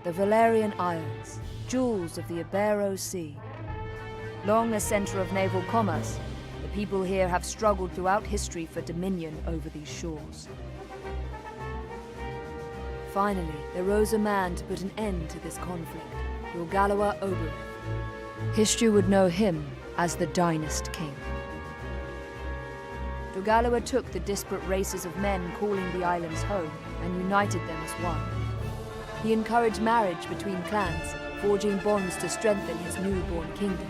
The Valerian Isles, jewels of the Ibero Sea. Long a center of naval commerce, the people here have struggled throughout history for dominion over these shores. Finally, there rose a man to put an end to this conflict, Ogre. History would know him as the Dynast King. Ogre took the disparate races of men calling the islands home and united them as one. He encouraged marriage between clans, forging bonds to strengthen his newborn kingdom.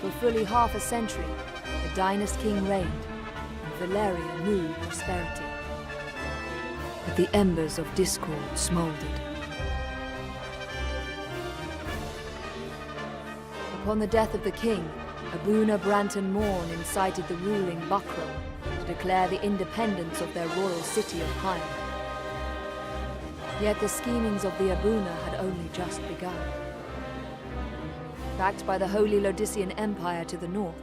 For fully half a century, the Dynast King reigned, and Valeria knew prosperity. But the embers of discord smoldered. Upon the death of the king, Abuna Branton Morn incited the ruling Buckram to declare the independence of their royal city of Hyde. Yet the schemings of the Abuna had only just begun. Backed by the Holy Lodician Empire to the north,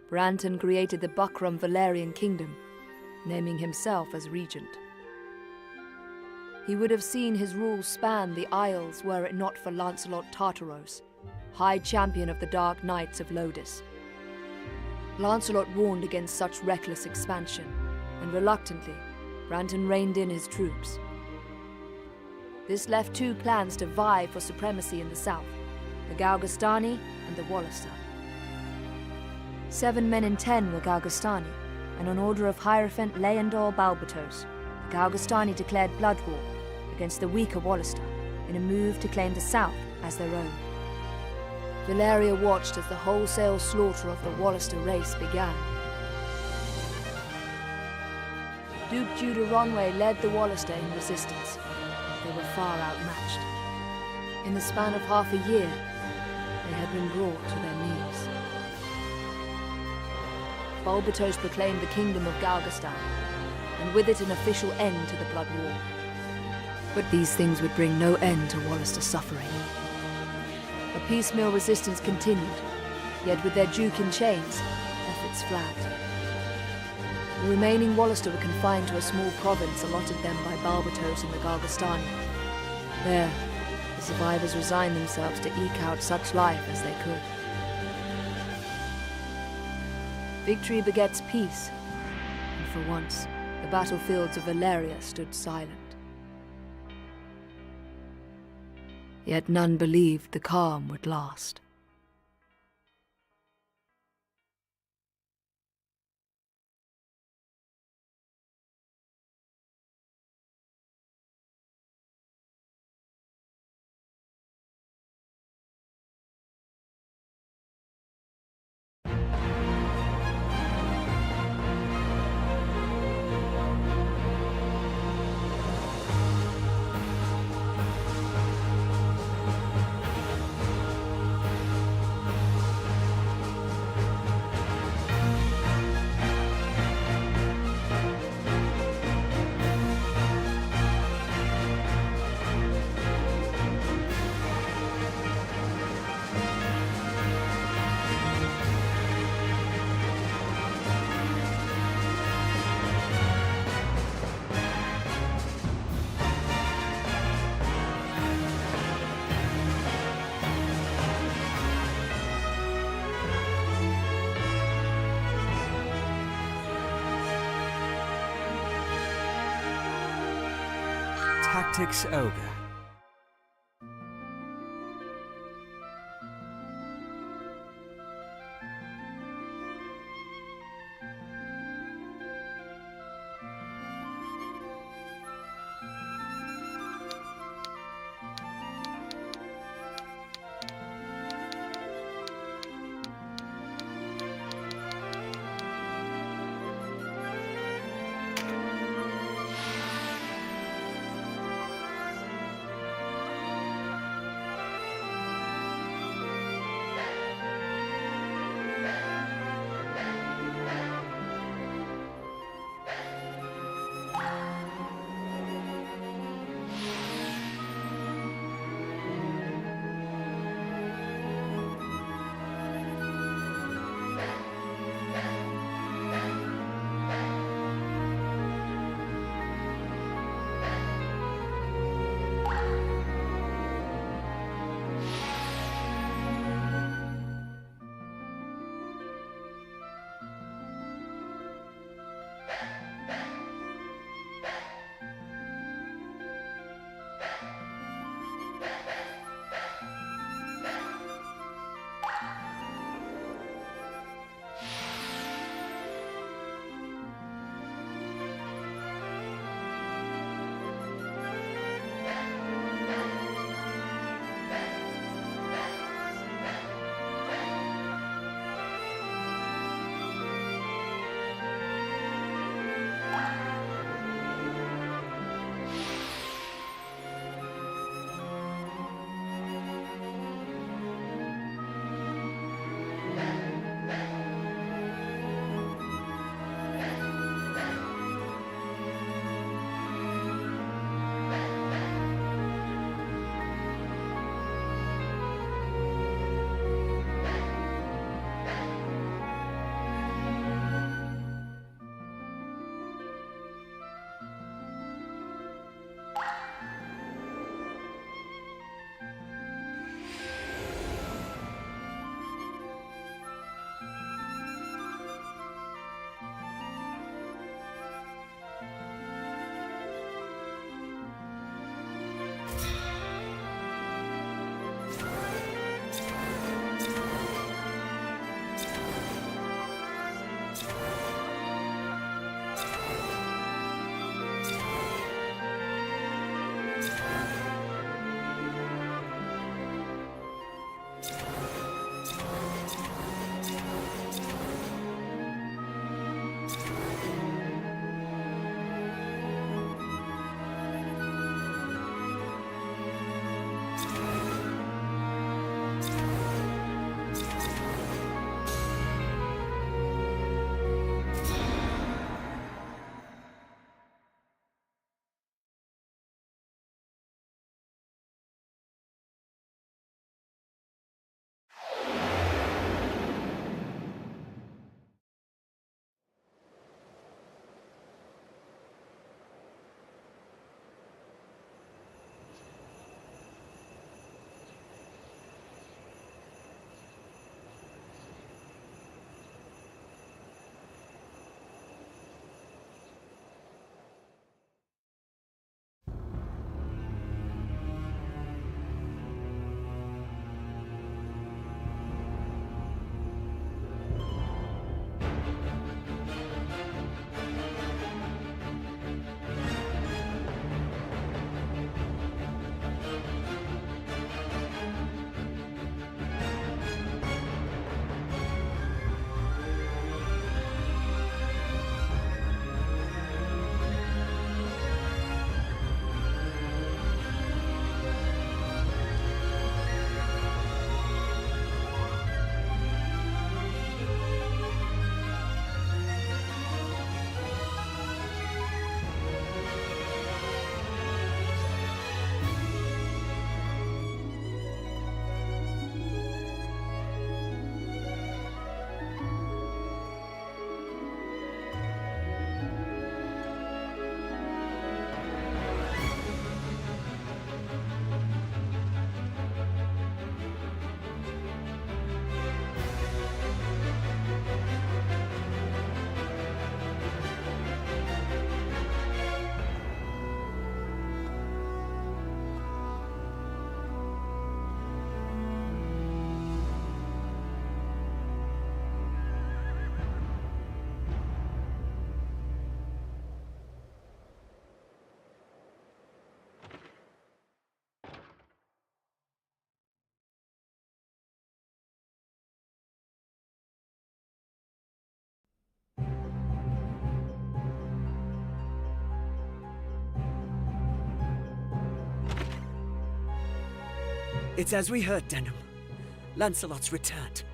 Branton created the Buckram Valerian Kingdom, naming himself as regent. He would have seen his rule span the Isles were it not for Lancelot Tartaros, High Champion of the Dark Knights of Lodis. Lancelot warned against such reckless expansion, and reluctantly, Branton reined in his troops. This left two clans to vie for supremacy in the south, the Galgastani and the Wallister. 7 men in 10 were Galgastani, and on order of Hierophant Leandor Balbatos, the Galgastani declared blood war against the weaker Wallister in a move to claim the south as their own. Valeria watched as the wholesale slaughter of the Wallister race began. Duke Judah Ronway led the Wallister in resistance. They were far outmatched. In the span of half a year, they had been brought to their knees. Balbatos proclaimed the kingdom of Galgastan, and with it an official end to the blood war. But these things would bring no end to Wallister suffering. A piecemeal resistance continued, yet with their duke in chains, efforts flagged. The remaining Wallister were confined to a small province allotted them by Balbatos and the Galgastani. There, the survivors resigned themselves to eke out such life as they could. Victory begets peace, and for once, the battlefields of Valeria stood silent. Yet none believed the calm would last. Tactics Ogre. It's as we heard, Denham. Lancelot's returned.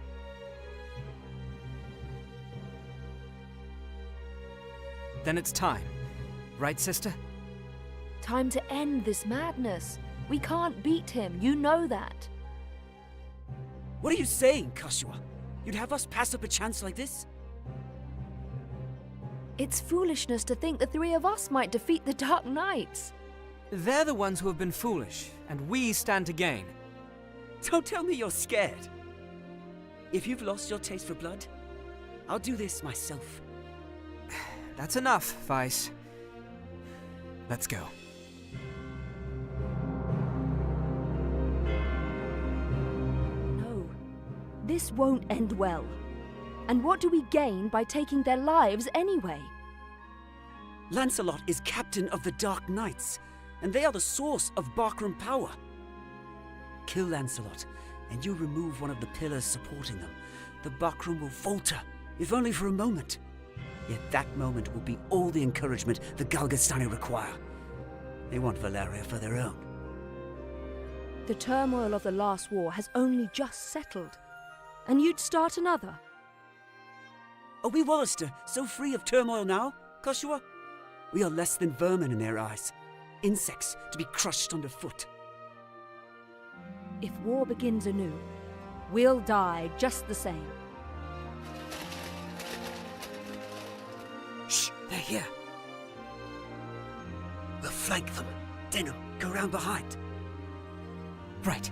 Then it's time. Right, sister? Time to end this madness. We can't beat him, you know that. What are you saying, Kashua? You'd have us pass up a chance like this? It's foolishness to think the three of us might defeat the Dark Knights. They're the ones who have been foolish, and we stand to gain. Don't tell me you're scared. If you've lost your taste for blood, I'll do this myself. That's enough, Vice. Let's go. No, this won't end well. And what do we gain by taking their lives anyway? Lancelot is captain of the Dark Knights, and they are the source of Barkram power. Kill Lancelot, and you remove one of the pillars supporting them. The Barkram will falter, if only for a moment. Yet that moment will be all the encouragement the Galgastani require. They want Valeria for their own. The turmoil of the last war has only just settled. And you'd start another? Are we Wallister so free of turmoil now, Kashua? We are less than vermin in their eyes. Insects to be crushed underfoot. If war begins anew, we'll die just the same. Shh, they're here. We'll flank them. Denham, go round behind. Right.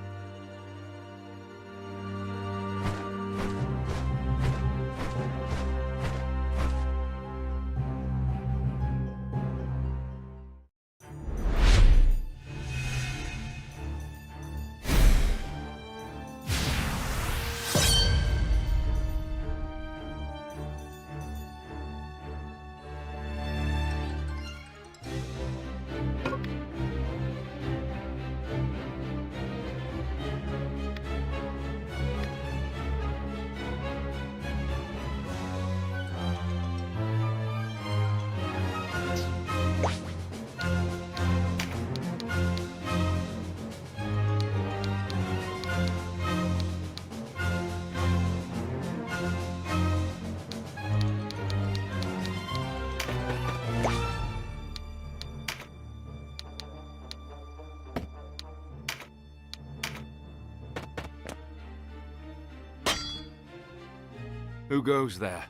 Who goes there?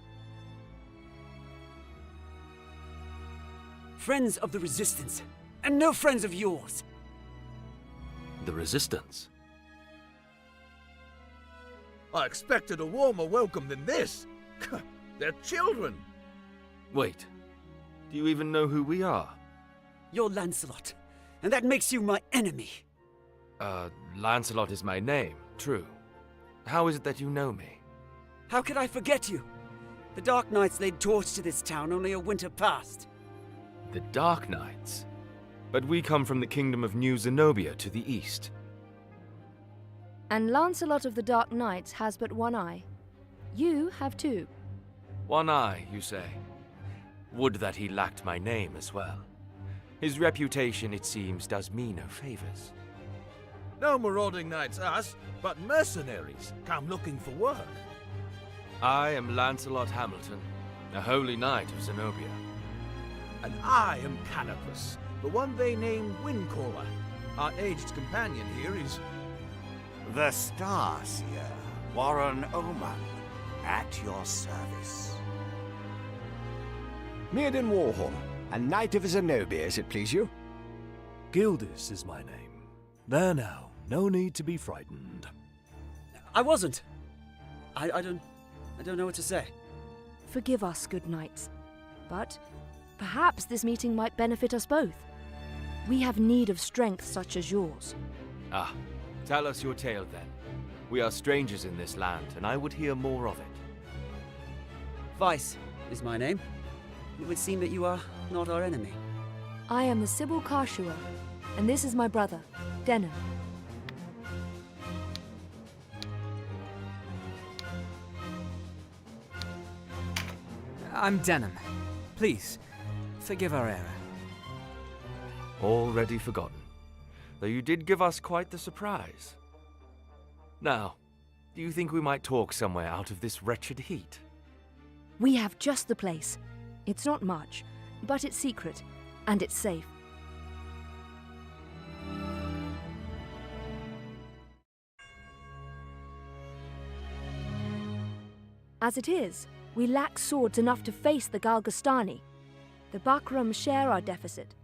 Friends of the Resistance, and no friends of yours. The Resistance? I expected a warmer welcome than this. They're children. Wait, do you even know who we are? You're Lancelot, and that makes you my enemy. Lancelot is my name, true. How is it that you know me? How could I forget you? The Dark Knights laid torch to this town only a winter past. The Dark Knights? But we come from the kingdom of New Zenobia to the east. And Lancelot of the Dark Knights has but one eye. You have two. One eye, you say? Would that he lacked my name as well. His reputation, it seems, does me no favors. No marauding knights us, but mercenaries come looking for work. I am Lancelot Hamilton, a holy knight of Zenobia. And I am Canopus, the one they named Windcaller. Our aged companion here is... The Starseer, Warren Oman, at your service. Mirden Warhorn, a knight of Zenobia, as it please you. Gildis is my name. There now, no need to be frightened. I wasn't. I don't know what to say. Forgive us, good knights. But perhaps this meeting might benefit us both. We have need of strength such as yours. Ah, tell us your tale then. We are strangers in this land, and I would hear more of it. Vice is my name. It would seem that you are not our enemy. I am the Sybil Kashua, and this is my brother, Denham. I'm Denham. Please, forgive our error. Already forgotten. Though you did give us quite the surprise. Now, do you think we might talk somewhere out of this wretched heat? We have just the place. It's not much, but it's secret, and it's safe. As it is, we lack swords enough to face the Galgastani. The Bakram share our deficit,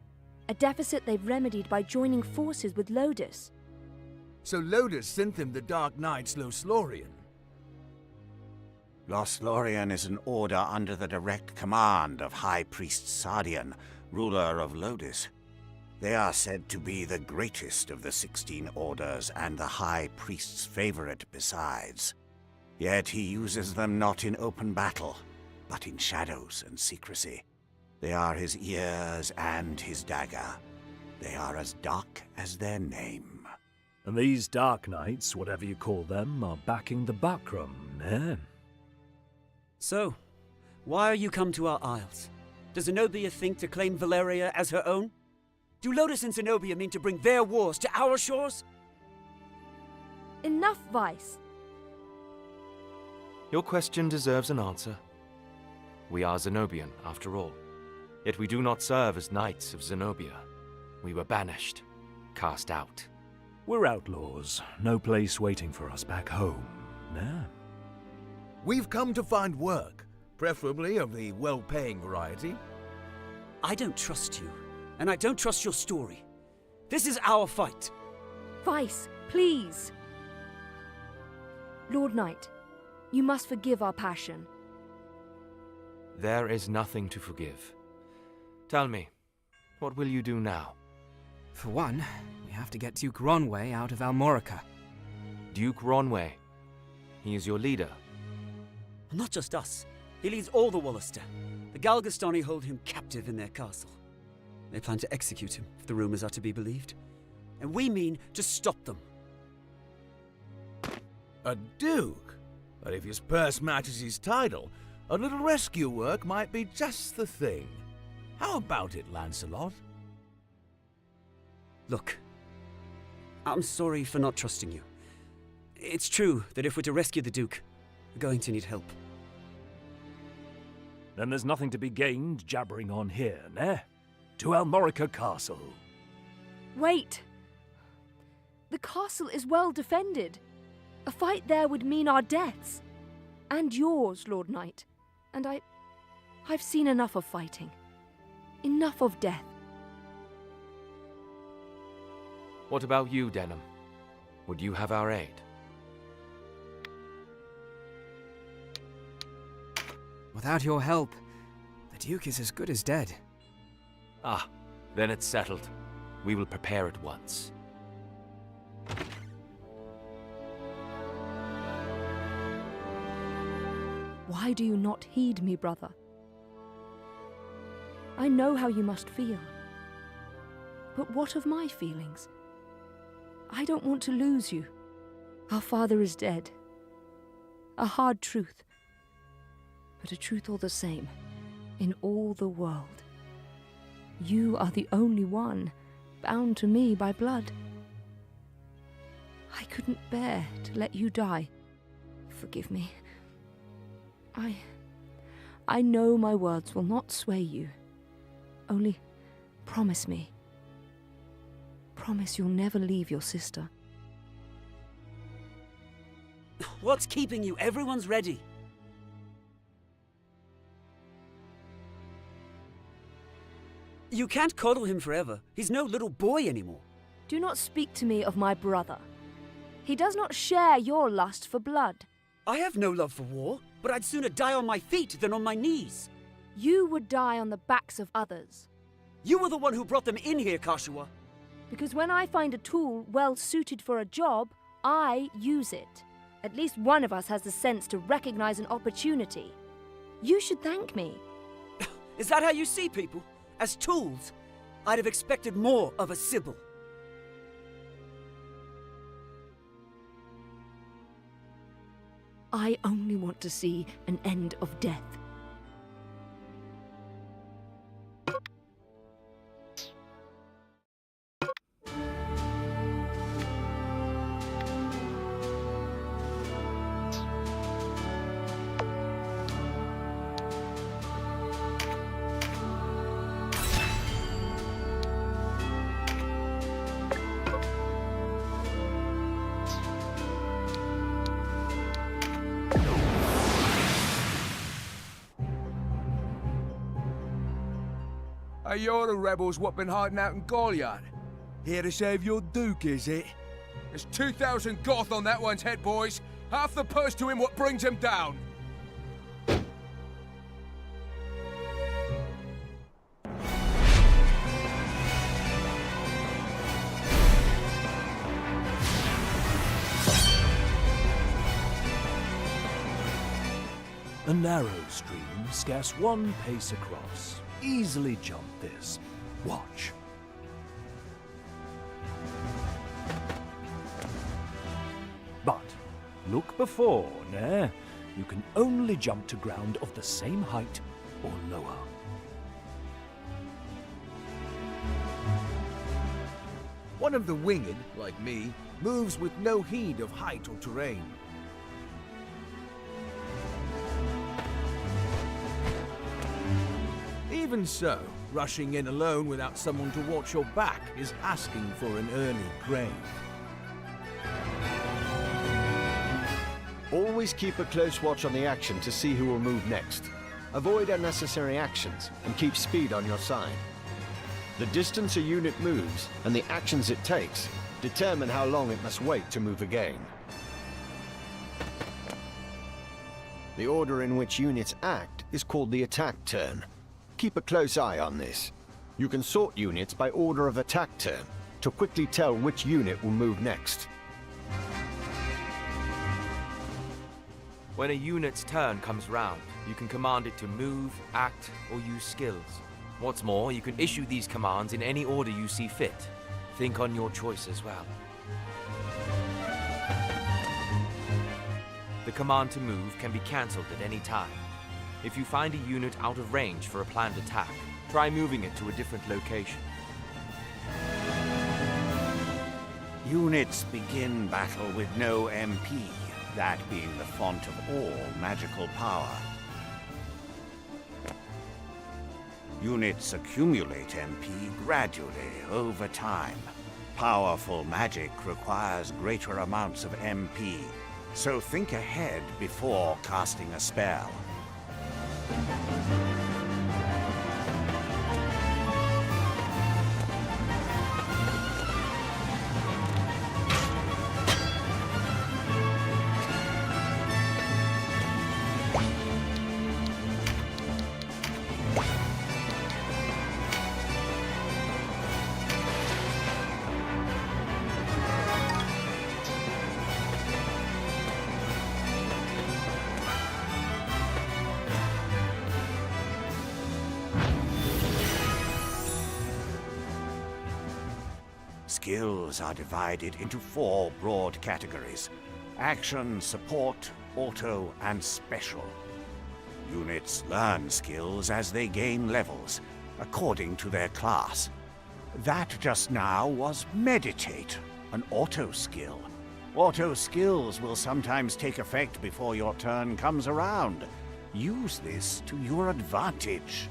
a deficit they've remedied by joining forces with Lodis. So Lodis sent them the Dark Knights Loslorian. Loslorian is an order under the direct command of High Priest Sardian, ruler of Lodis. They are said to be the greatest of the 16 orders and the High Priest's favorite besides. Yet he uses them not in open battle, but in shadows and secrecy. They are his ears and his dagger. They are as dark as their name. And these Dark Knights, whatever you call them, are backing the Bakram, eh? So, why are you come to our isles? Does Zenobia think to claim Valeria as her own? Do Lodis and Zenobia mean to bring their wars to our shores? Enough, Vice. Your question deserves an answer. We are Zenobian, after all. Yet we do not serve as knights of Zenobia. We were banished, cast out. We're outlaws. No place waiting for us back home, eh? We've come to find work, preferably of the well-paying variety. I don't trust you, and I don't trust your story. This is our fight. Vice, please. Lord Knight, you must forgive our passion. There is nothing to forgive. Tell me, what will you do now? For one, we have to get Duke Ronway out of Almorica. Duke Ronway. He is your leader. Not just us. He leads all the Wallister. The Galgastani hold him captive in their castle. They plan to execute him, if the rumors are to be believed. And we mean to stop them. A duke? But if his purse matches his title, a little rescue work might be just the thing. How about it, Lancelot? Look, I'm sorry for not trusting you. It's true that if we're to rescue the Duke, we're going to need help. Then there's nothing to be gained jabbering on here, eh? To Almorica Castle. Wait! The castle is well defended. A fight there would mean our deaths. And yours, Lord Knight. And I've seen enough of fighting. Enough of death. What about you, Denham? Would you have our aid? Without your help, the Duke is as good as dead. Ah, then it's settled. We will prepare at once. Why do you not heed me, brother? I know how you must feel. But what of my feelings? I don't want to lose you. Our father is dead. A hard truth. But a truth all the same, in all the world. You are the only one bound to me by blood. I couldn't bear to let you die. Forgive me. I know my words will not sway you. Only promise me. Promise you'll never leave your sister. What's keeping you? Everyone's ready. You can't coddle him forever. He's no little boy anymore. Do not speak to me of my brother. He does not share your lust for blood. I have no love for war, but I'd sooner die on my feet than on my knees. You would die on the backs of others. You were the one who brought them in here, Kashua. Because when I find a tool well suited for a job, I use it. At least one of us has the sense to recognize an opportunity. You should thank me. Is that how you see people? As tools? I'd have expected more of a Sybil. I only want to see an end of death. You're the rebels what been hiding out in Goliath. Here to save your Duke, is it? There's 2,000 Goth on that one's head, boys. Half the purse to him what brings him down. A narrow stream, scarce 1 pace across. Easily jump this. Watch. But look before, nah. You can only jump to ground of the same height or lower. One of the winged, like me, moves with no heed of height or terrain. Even so, rushing in alone without someone to watch your back is asking for an early grave. Always keep a close watch on the action to see who will move next. Avoid unnecessary actions and keep speed on your side. The distance a unit moves and the actions it takes determine how long it must wait to move again. The order in which units act is called the attack turn. Keep a close eye on this. You can sort units by order of attack turn to quickly tell which unit will move next. When a unit's turn comes round, you can command it to move, act, or use skills. What's more, you can issue these commands in any order you see fit. Think on your choice as well. The command to move can be cancelled at any time. If you find a unit out of range for a planned attack, try moving it to a different location. Units begin battle with no MP, that being the font of all magical power. Units accumulate MP gradually over time. Powerful magic requires greater amounts of MP, so think ahead before casting a spell. Skills are divided into 4 broad categories: action, support, auto, and special. Units learn skills as they gain levels, according to their class. That just now was meditate, an auto skill. Auto skills will sometimes take effect before your turn comes around. Use this to your advantage.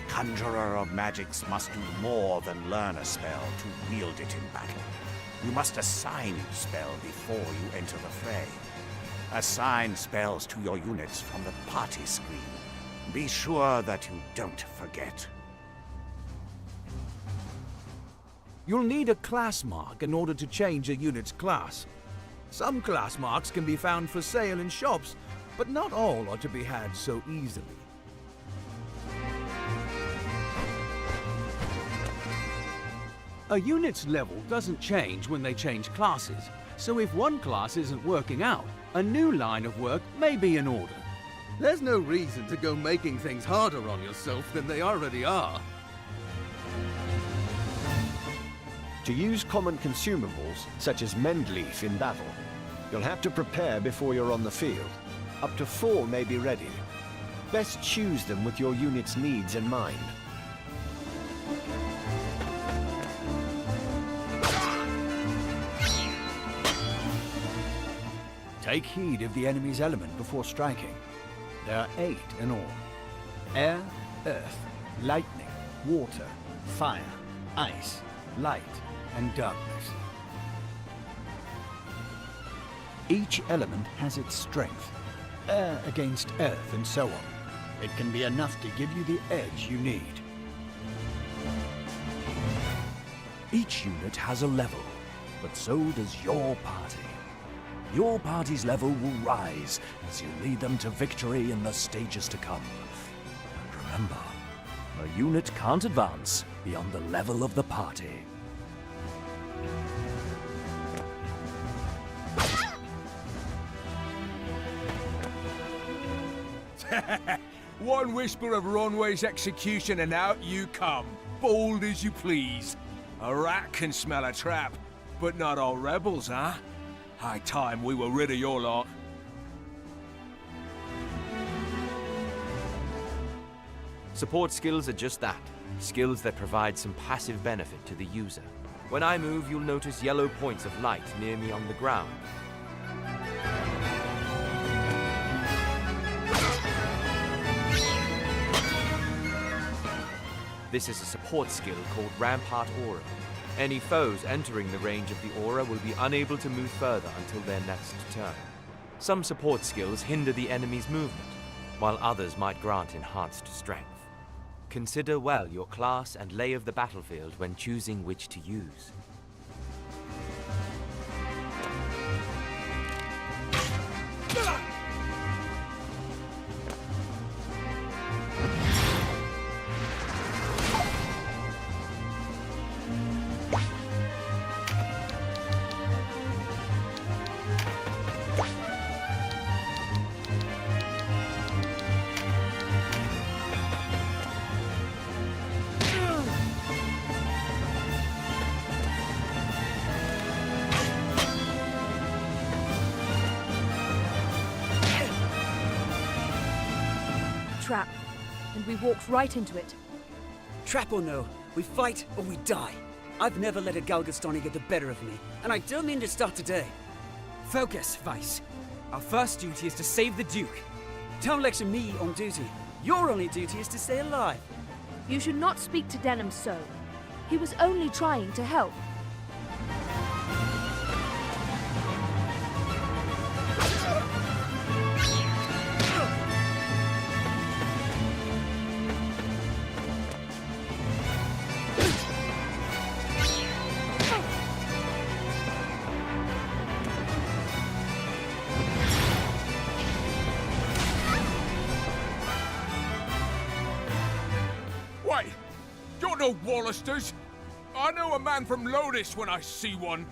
Conjurer of magics must do more than learn a spell to wield it in battle. You must assign each spell before you enter the fray. Assign spells to your units from the party screen. Be sure that you don't forget. You'll need a class mark in order to change a unit's class. Some class marks can be found for sale in shops, but not all are to be had so easily. A unit's level doesn't change when they change classes, so if one class isn't working out, a new line of work may be in order. There's no reason to go making things harder on yourself than they already are. To use common consumables, such as Mendleaf in battle, you'll have to prepare before you're on the field. Up to 4 may be ready. Best choose them with your unit's needs in mind. Take heed of the enemy's element before striking. There are 8 in all. Air, earth, lightning, water, fire, ice, light, and darkness. Each element has its strength. Air against earth and so on. It can be enough to give you the edge you need. Each unit has a level, but so does your party. Your party's level will rise as you lead them to victory in the stages to come. And remember, a unit can't advance beyond the level of the party. One whisper of Ronway's execution and out you come, bold as you please. A rat can smell a trap, but not all rebels, huh? High time we were rid of your lot. Support skills are just that. Skills that provide some passive benefit to the user. When I move, you'll notice yellow points of light near me on the ground. This is a support skill called Rampart Aura. Any foes entering the range of the aura will be unable to move further until their next turn. Some support skills hinder the enemy's movement, while others might grant enhanced strength. Consider well your class and lay of the battlefield when choosing which to use. Trap, and we walked right into it. Trap or no, we fight or we die. I've never let a Galgastani get the better of me, and I don't mean to start today. Focus, Vice. Our first duty is to save the Duke. Don't lecture me on duty. Your only duty is to stay alive. You should not speak to Denham so. He was only trying to help. Wait, you're no Wallisters. I know a man from Lodis when I see one.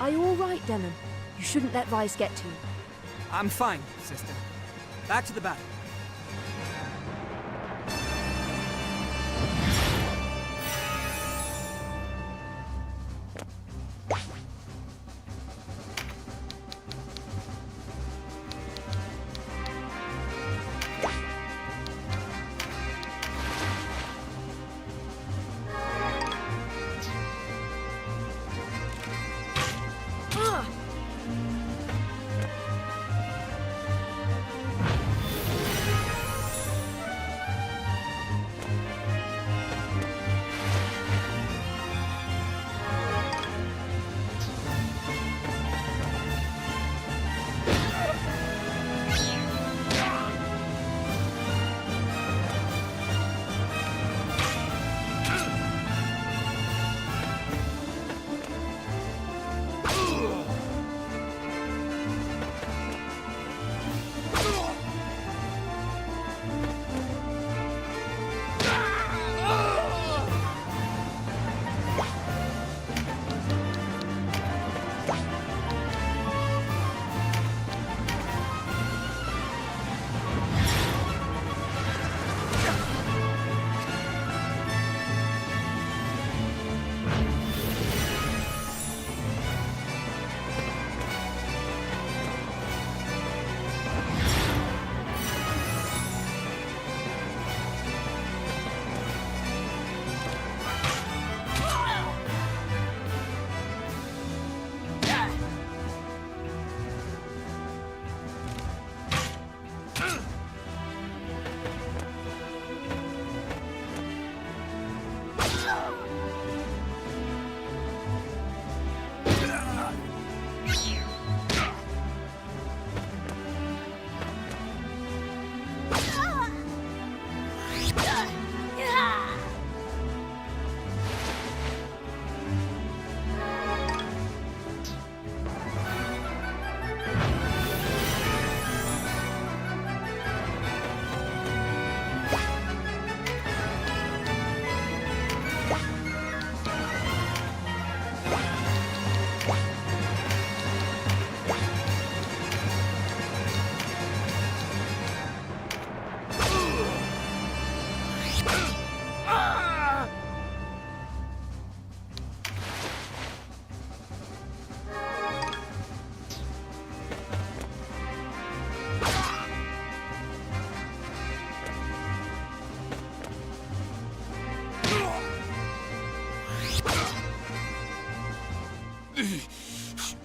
Are you all right, Denham? You shouldn't let Vice get to you. I'm fine, sister. Back to the battle.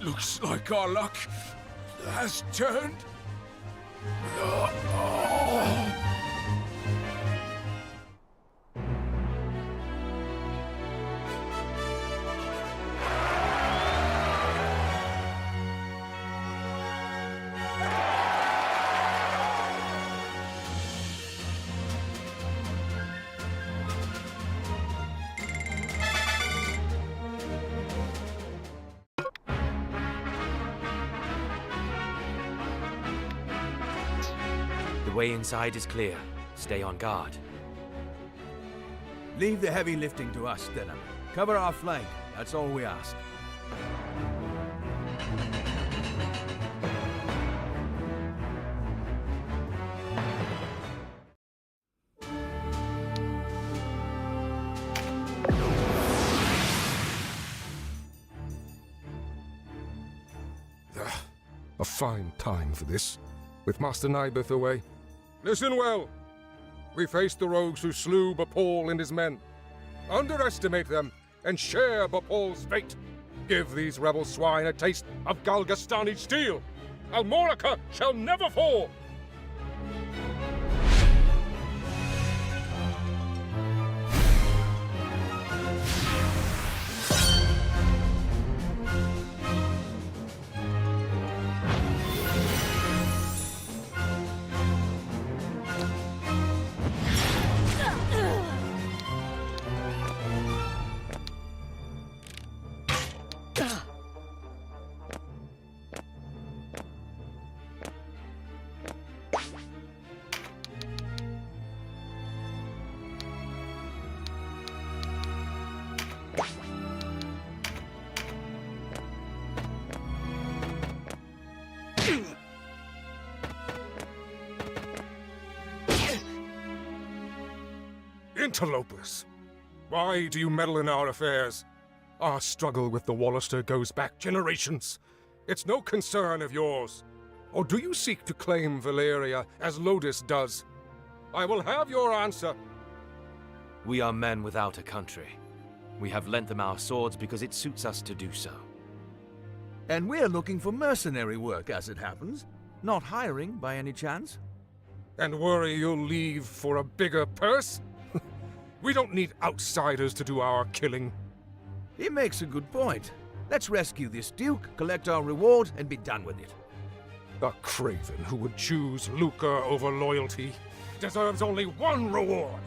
Looks like our luck has turned. The way inside is clear. Stay on guard. Leave the heavy lifting to us, Denham. Cover our flank. That's all we ask. A fine time for this, with Master Nibeth away. Listen well. We faced the rogues who slew Bapal and his men. Underestimate them, and share Bapal's fate. Give these rebel swine a taste of Galgastani steel. Almorica shall never fall! Interlopers! Why do you meddle in our affairs? Our struggle with the Wallister goes back generations. It's no concern of yours. Or do you seek to claim Valeria as Lodis does? I will have your answer. We are men without a country. We have lent them our swords because it suits us to do so. And we're looking for mercenary work, as it happens. Not hiring, by any chance. And worry you'll leave for a bigger purse? We don't need outsiders to do our killing. He makes a good point. Let's rescue this Duke, collect our reward, and be done with it. A craven who would choose lucre over loyalty deserves only one reward.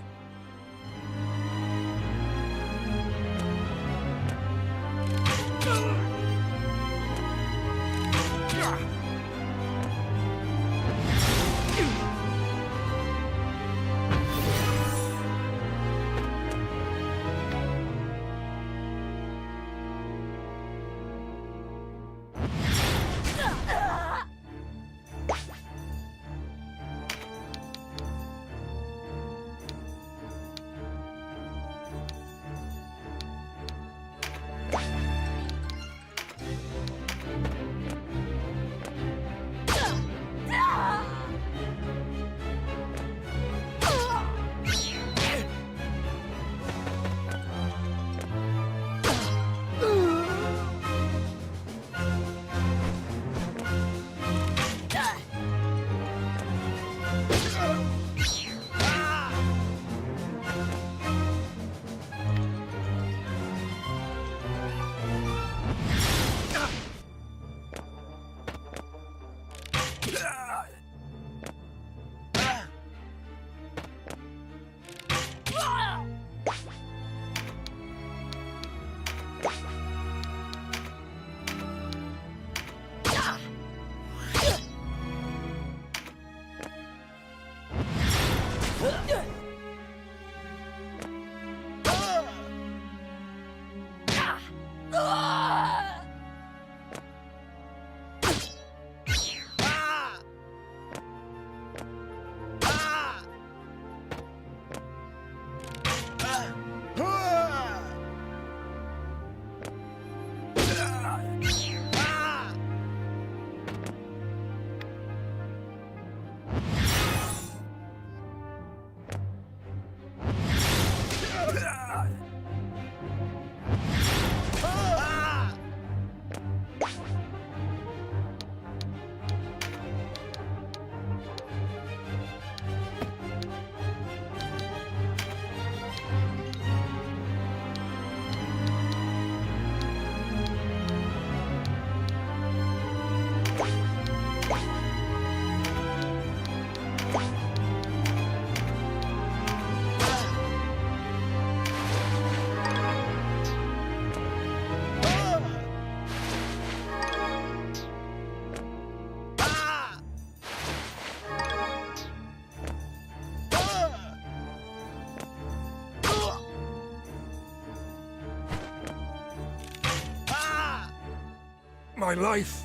my life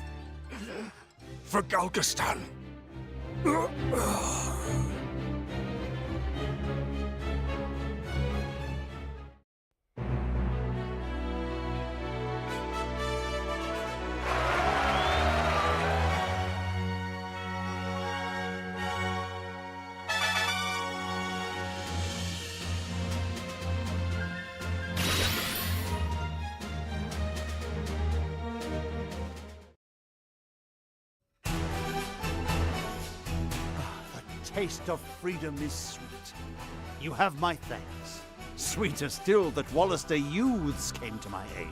for Galgastan. Taste of freedom is sweet. You have my thanks. Sweeter still that Wallister youths came to my aid.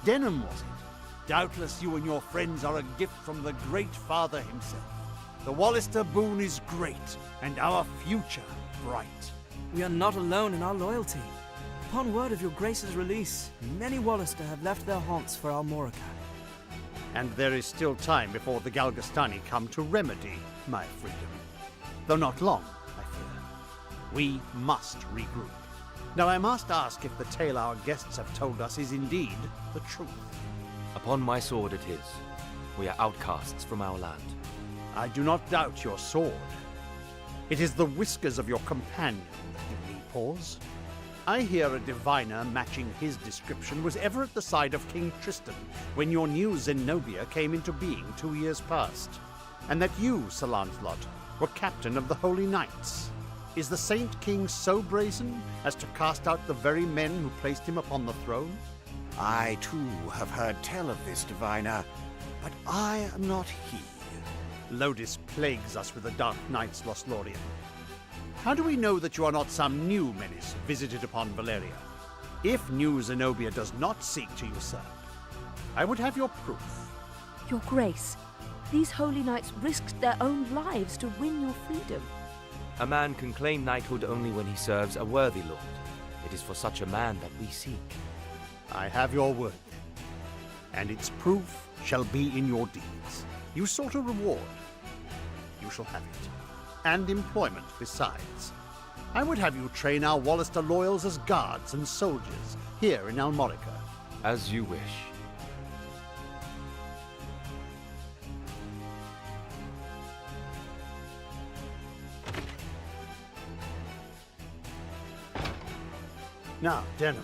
Denham, was it? Doubtless you and your friends are a gift from the Great Father himself. The Wallister boon is great, and our future bright. We are not alone in our loyalty. Upon word of your Grace's release, many Wallister have left their haunts for Almorica. And there is still time before the Galgastani come to remedy my freedom. Though not long, I fear. We must regroup. Now I must ask if the tale our guests have told us is indeed the truth. Upon my sword it is. We are outcasts from our land. I do not doubt your sword. It is the whiskers of your companion that give me pause. I hear a diviner matching his description was ever at the side of King Tristan when your new Zenobia came into being 2 years past, and that you, Sir Lancelot, were captain of the Holy Knights. Is the Saint King so brazen as to cast out the very men who placed him upon the throne? I too have heard tell of this diviner, but I am not he. Lodis plagues us with the Dark Knights, Lothlorien. How do we know that you are not some new menace visited upon Valeria? If new Zenobia does not seek to usurp, I would have your proof. Your Grace, these holy knights risked their own lives to win your freedom. A man can claim knighthood only when he serves a worthy lord. It is for such a man that we seek. I have your word, and its proof shall be in your deeds. You sought a reward. You shall have it. And employment besides. I would have you train our Wallister loyals as guards and soldiers here in Almorica. As you wish. Now, Denham,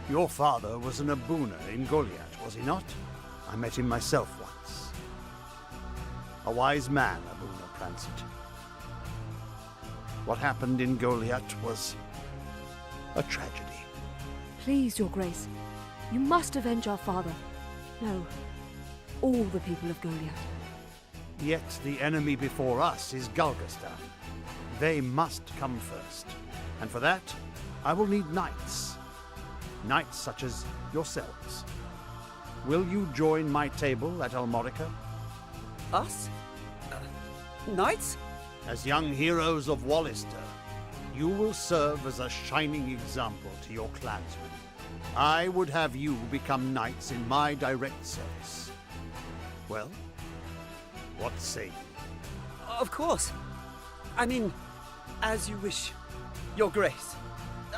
your father was an Abuna in Goliath, was he not? I met him myself once. A wise man, Abuna Prancet. What happened in Goliath was a tragedy. Please, Your Grace, you must avenge our father. No, all the people of Goliath. Yet the enemy before us is Galgastan. They must come first. And for that, I will need knights. Knights such as yourselves. Will you join my table at Almorica? Us? Knights? As young heroes of Wallister, you will serve as a shining example to your clansmen. I would have you become knights in my direct service. Well, what say you? Of course. I mean, as you wish, Your Grace.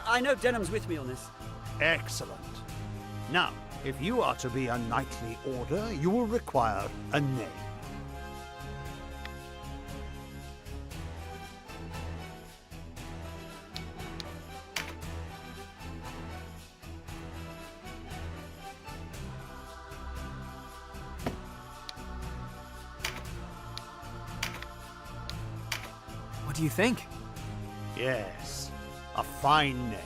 I know Denham's with me on this. Excellent. Now, if you are to be a knightly order, you will require a name. What do you think? Yes, a fine name.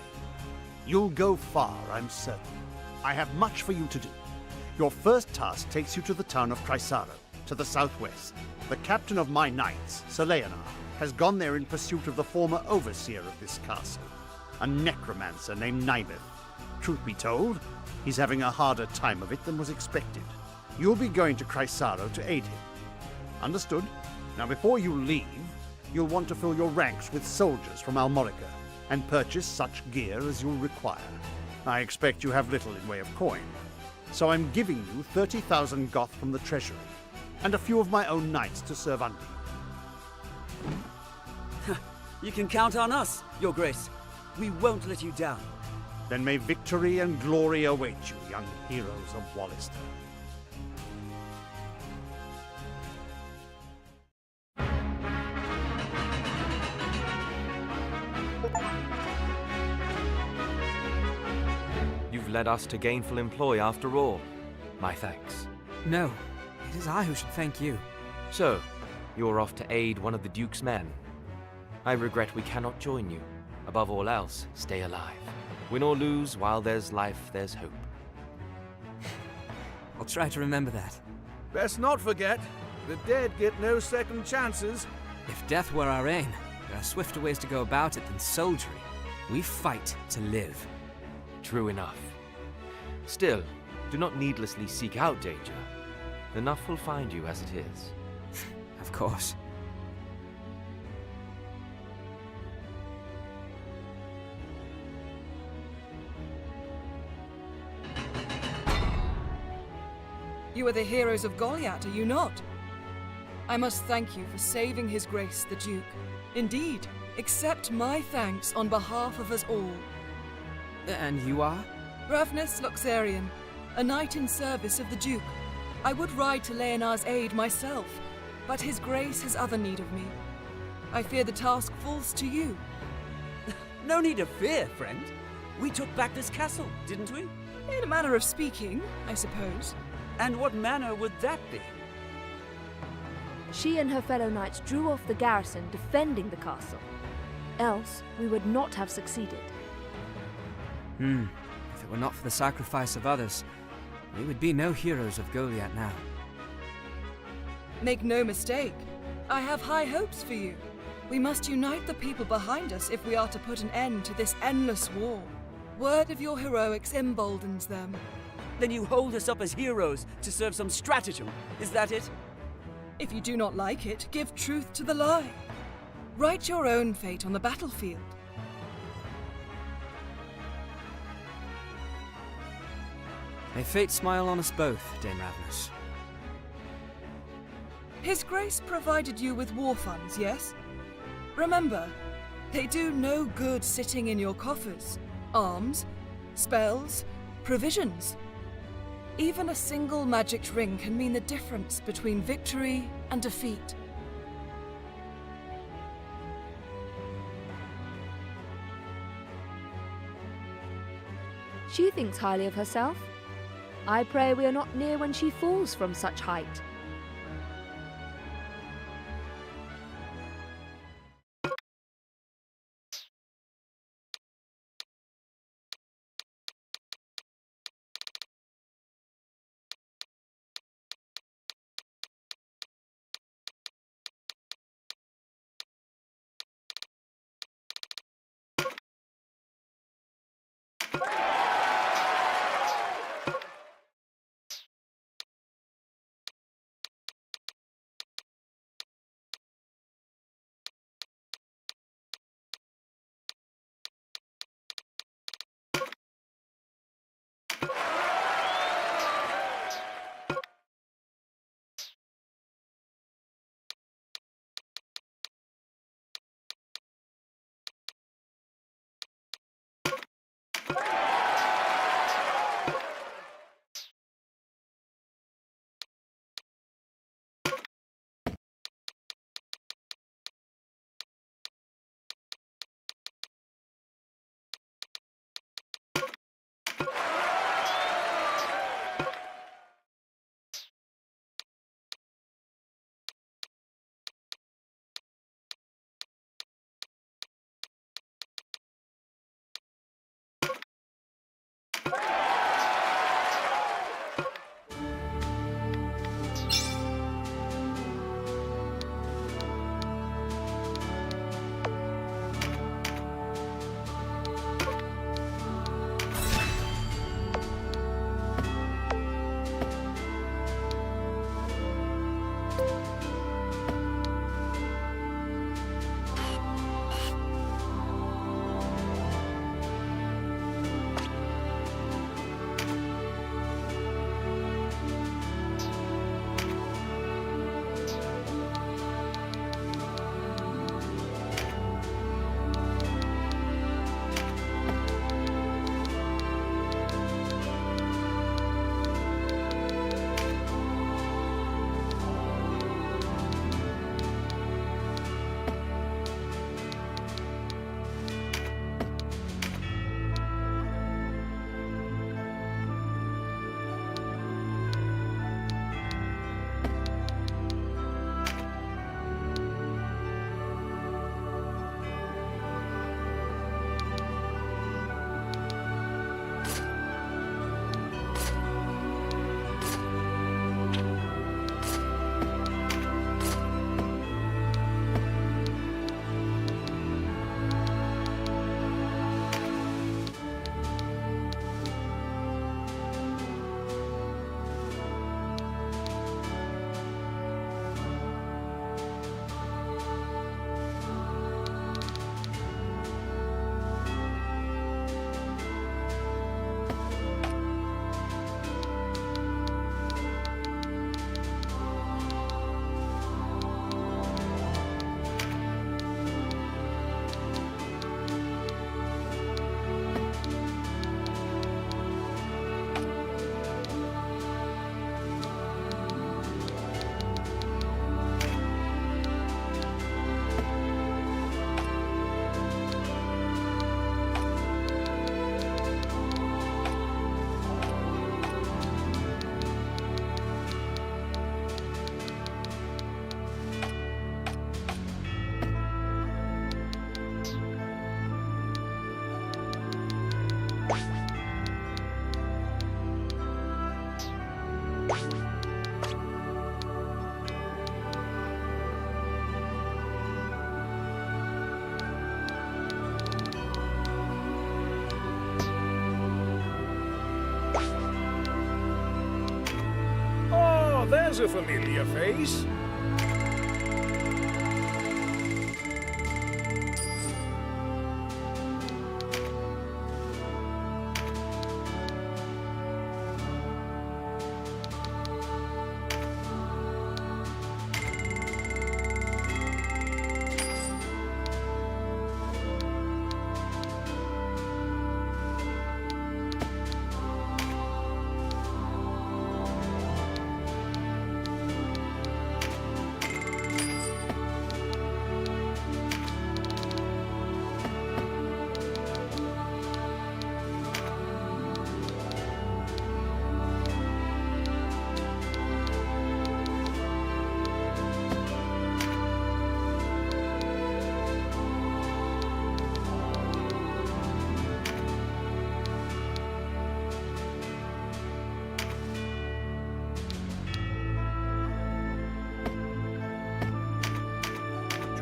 You'll go far, I'm certain. I have much for you to do. Your first task takes you to the town of Chrysaro, to the southwest. The captain of my knights, Sir Leonard, has gone there in pursuit of the former overseer of this castle, a necromancer named Nibeth. Truth be told, he's having a harder time of it than was expected. You'll be going to Chrysaro to aid him. Understood? Now before you leave, you'll want to fill your ranks with soldiers from Almorica and purchase such gear as you'll require. I expect you have little in way of coin, so I'm giving you 30,000 goth from the treasury, and a few of my own knights to serve under you. You can count on us, Your Grace. We won't let you down. Then may victory and glory await you, young heroes of Wallister. You've led us to gainful employ after all. My thanks. No, it is I who should thank you. So, you're off to aid one of the Duke's men. I regret we cannot join you. Above all else, stay alive. Win or lose, while there's life, there's hope. I'll try to remember that. Best not forget, the dead get no second chances. If death were our aim, there are swifter ways to go about it than soldiery. We fight to live. True enough. Still, do not needlessly seek out danger. Enough will find you as it is. Of course. You are the heroes of Goliath, are you not? I must thank you for saving His Grace the Duke. Indeed, accept my thanks on behalf of us all. And you are? Ravnus Luxarian, a knight in service of the Duke. I would ride to Leonar's aid myself, but His Grace has other need of me. I fear the task falls to you. No need of fear, friend. We took back this castle, didn't we? In a manner of speaking, I suppose. And what manner would that be? She and her fellow knights drew off the garrison defending the castle. Else, we would not have succeeded. If it were not for the sacrifice of others, we would be no heroes of Goliath now. Make no mistake, I have high hopes for you. We must unite the people behind us if we are to put an end to this endless war. Word of your heroics emboldens them. Then you hold us up as heroes to serve some stratagem, is that it? If you do not like it, give truth to the lie. Write your own fate on the battlefield. May fate smile on us both, Dame Ravnus. His Grace provided you with war funds, yes? Remember, they do no good sitting in your coffers. Arms, spells, provisions. Even a single magic ring can mean the difference between victory and defeat. She thinks highly of herself. I pray we are not near when she falls from such height. Oh, there's a familiar face.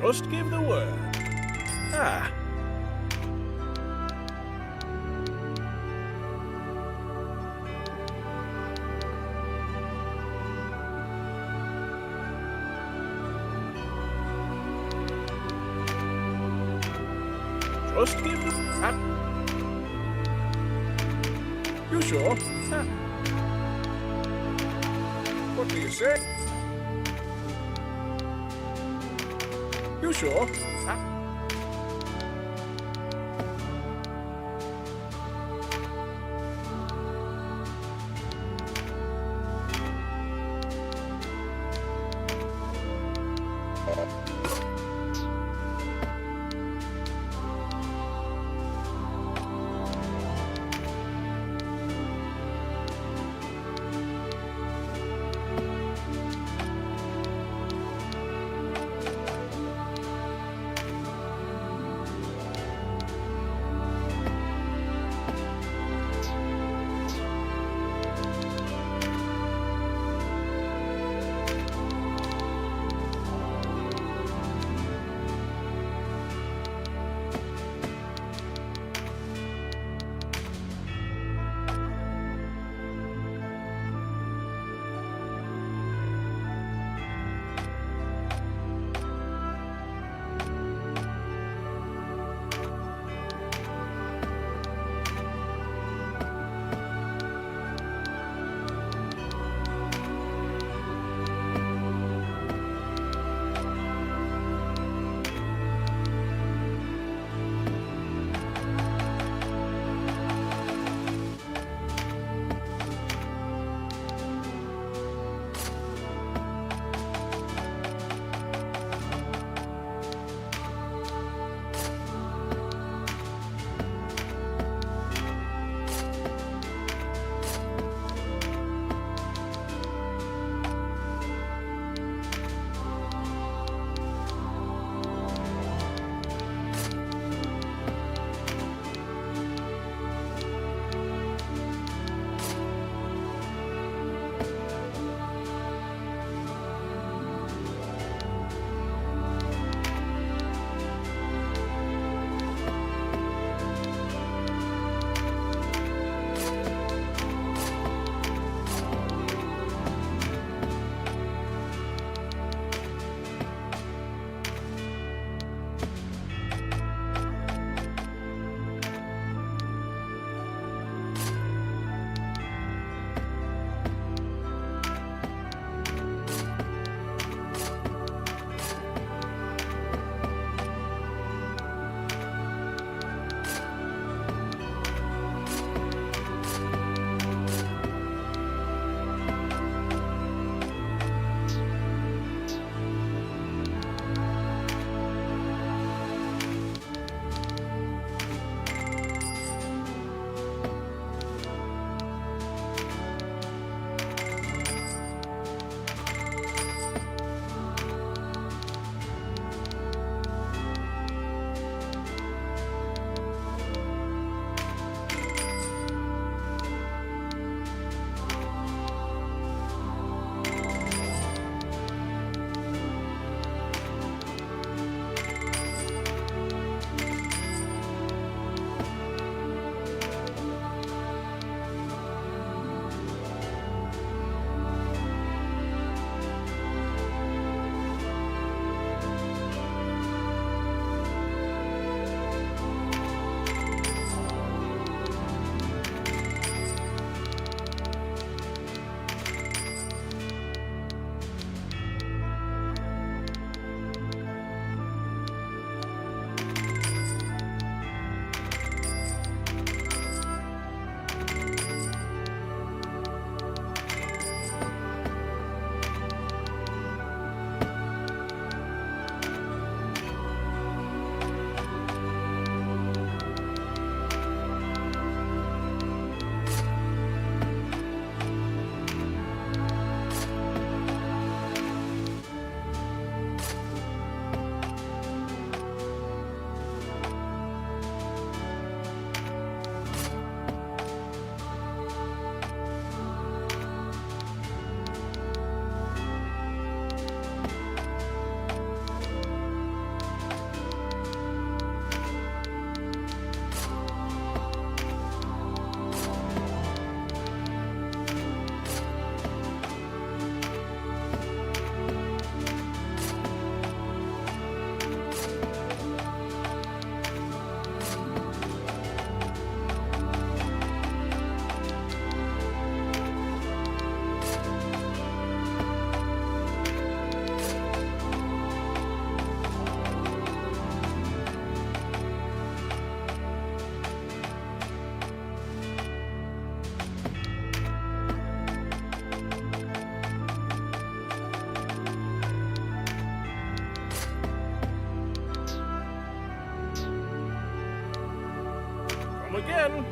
Just give the word. Ah. Just give the... Ah. You sure? Ah. What do you say? You sure? Huh? again.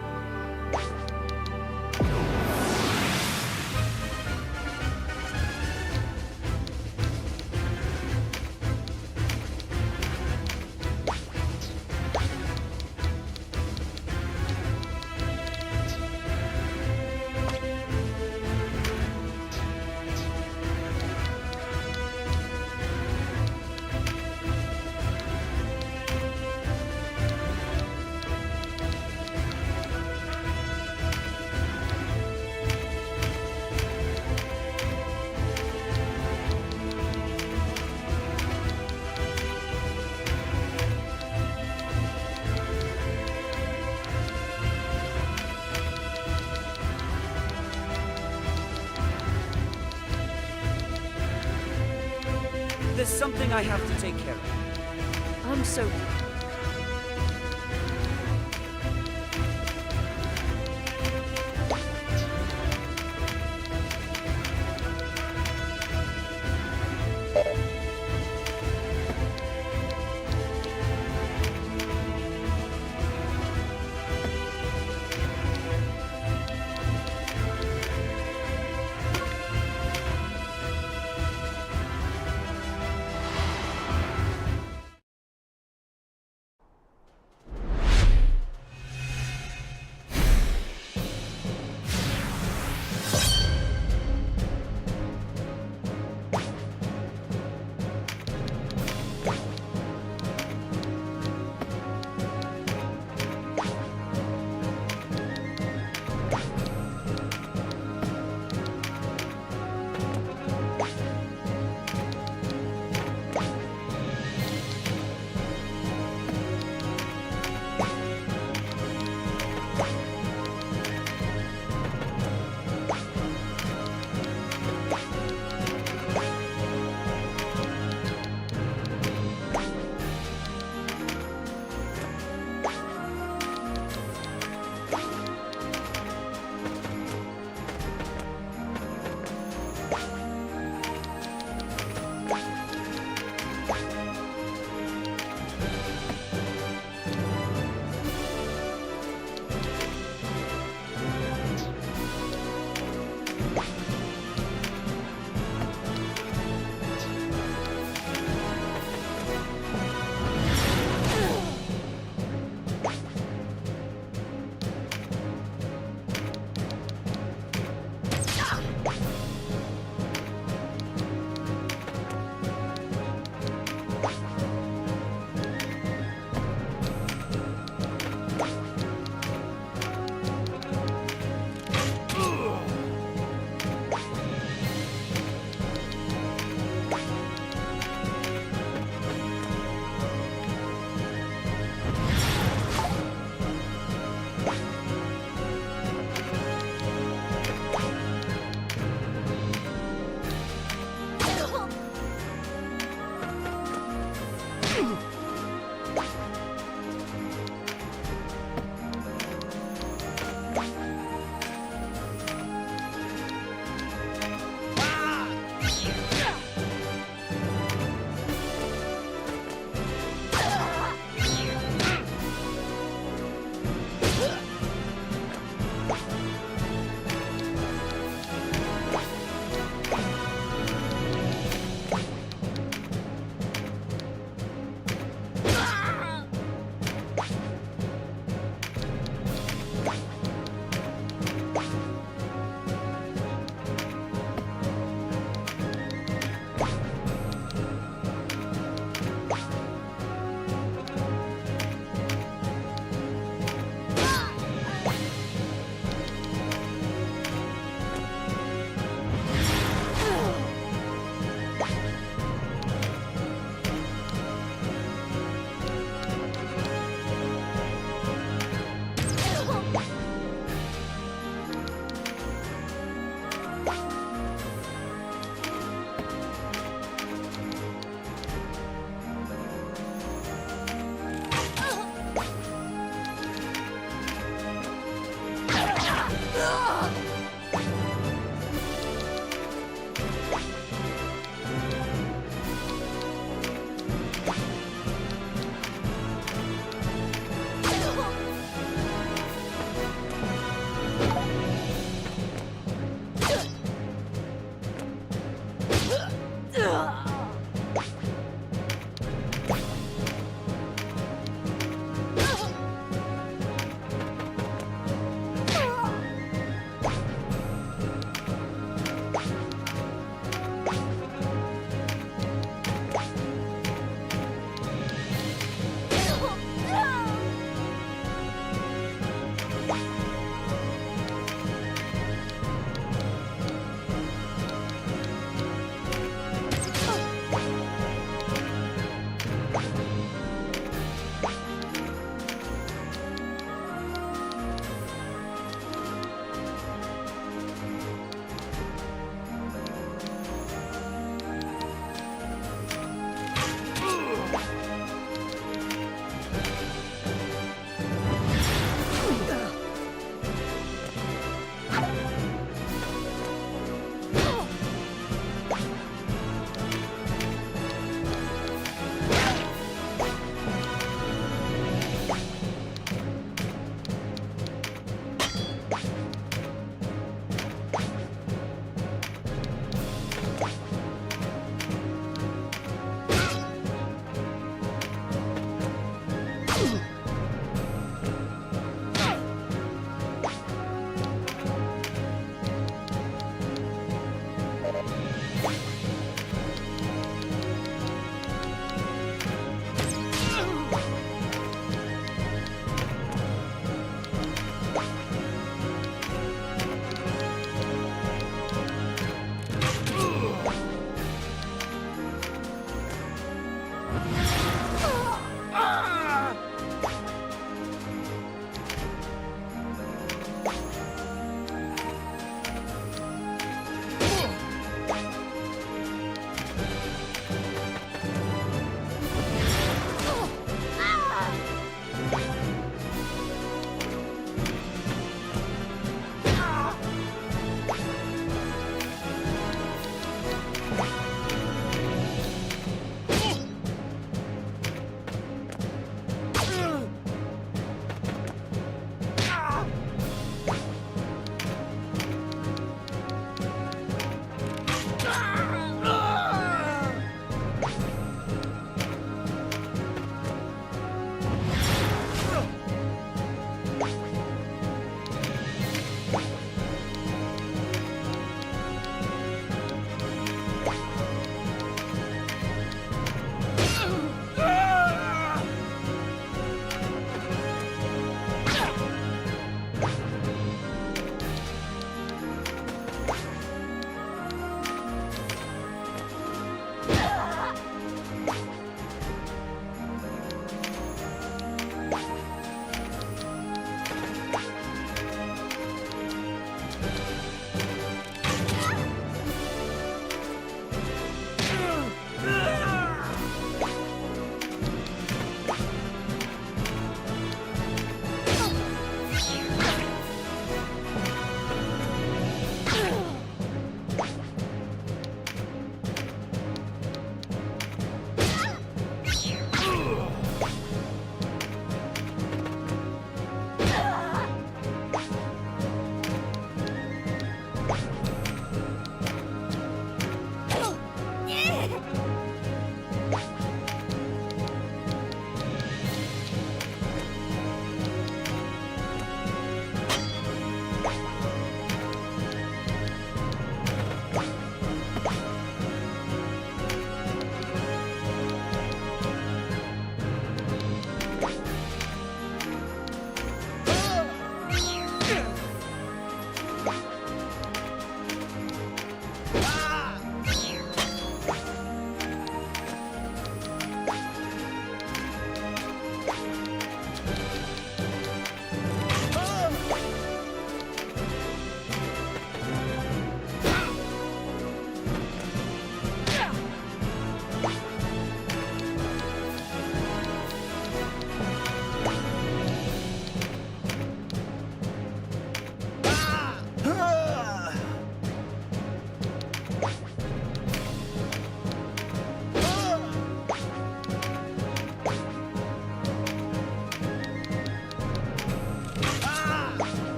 There's something I have to take care of. I'm so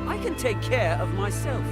I can take care of myself.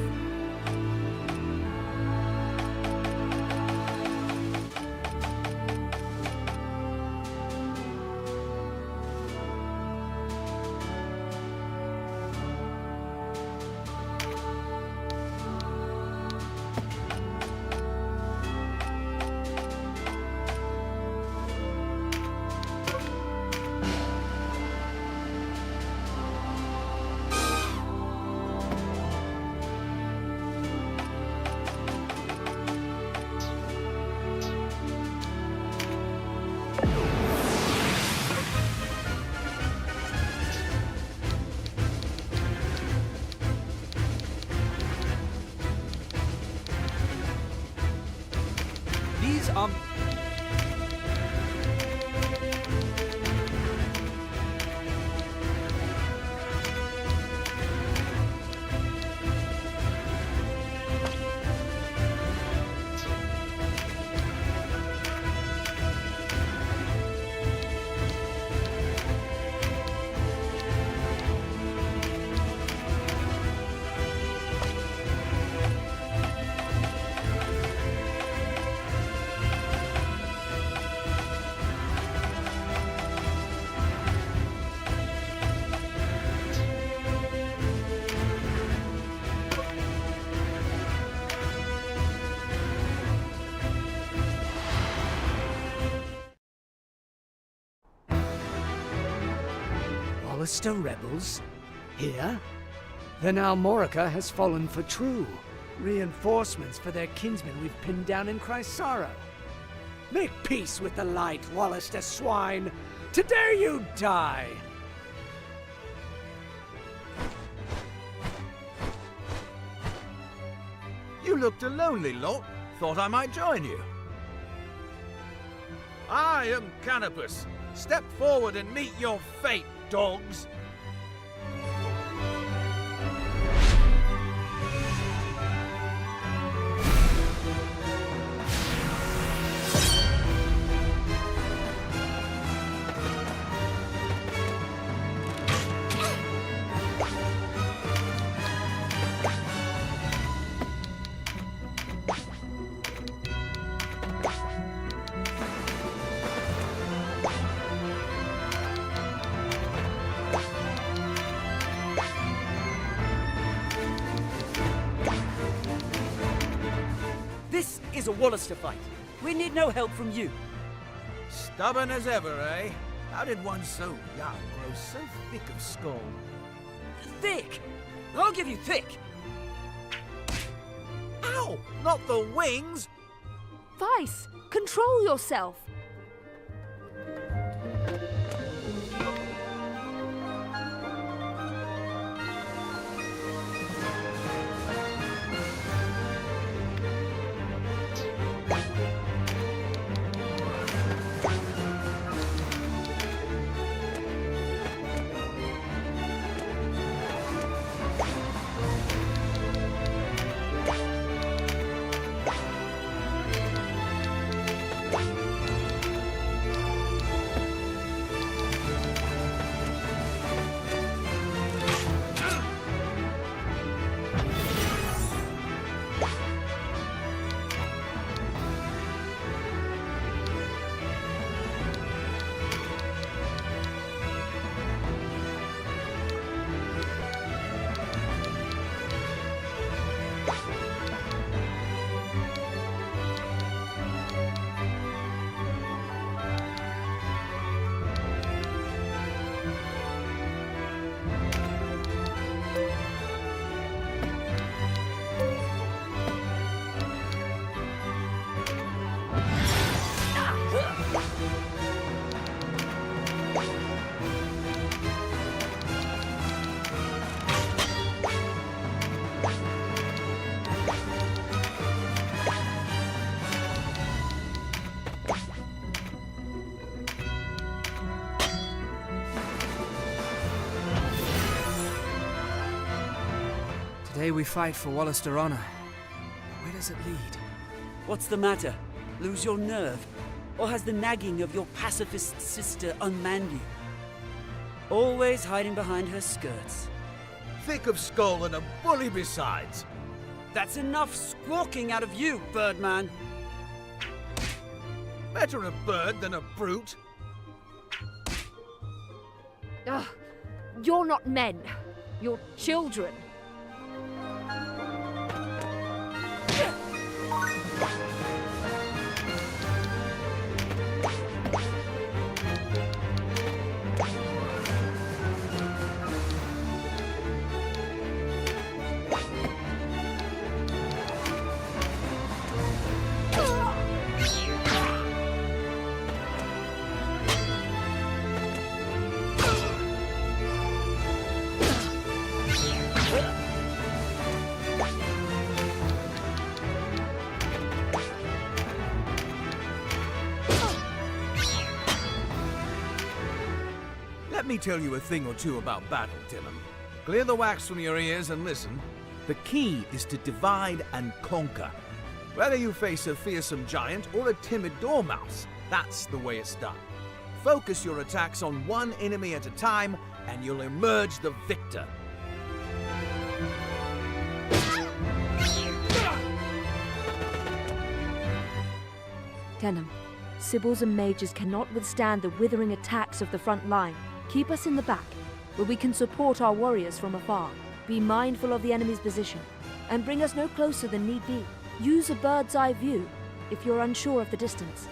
These are... Alistair rebels? Here? Then Almorica has fallen for true. Reinforcements for their kinsmen we've pinned down in Chrysaro. Make peace with the light, Wallister swine! Today you die! You looked a lonely lot. Thought I might join you. I am Canopus. Step forward and meet your fate, dogs. is a Wallace to fight. We need no help from you. Stubborn as ever, eh? How did one so young grow so thick of skull? Thick! I'll give you thick! Ow! Not the wings! Vice, control yourself. Today we fight for Wallister honor. Where does it lead? What's the matter? Lose your nerve? Or has the nagging of your pacifist sister unmanned you? Always hiding behind her skirts. Thick of skull and a bully besides. That's enough squawking out of you, Birdman. Better a bird than a brute. Ugh, you're not men. You're children. Let me tell you a thing or two about battle, Dylan. Clear the wax from your ears and listen. The key is to divide and conquer. Whether you face a fearsome giant or a timid dormouse, that's the way it's done. Focus your attacks on one enemy at a time, and you'll emerge the victor. Denham, Sibyls and mages cannot withstand the withering attacks of the front line. Keep us in the back, where we can support our warriors from afar. Be mindful of the enemy's position, and bring us no closer than need be. Use a bird's eye view if you're unsure of the distance.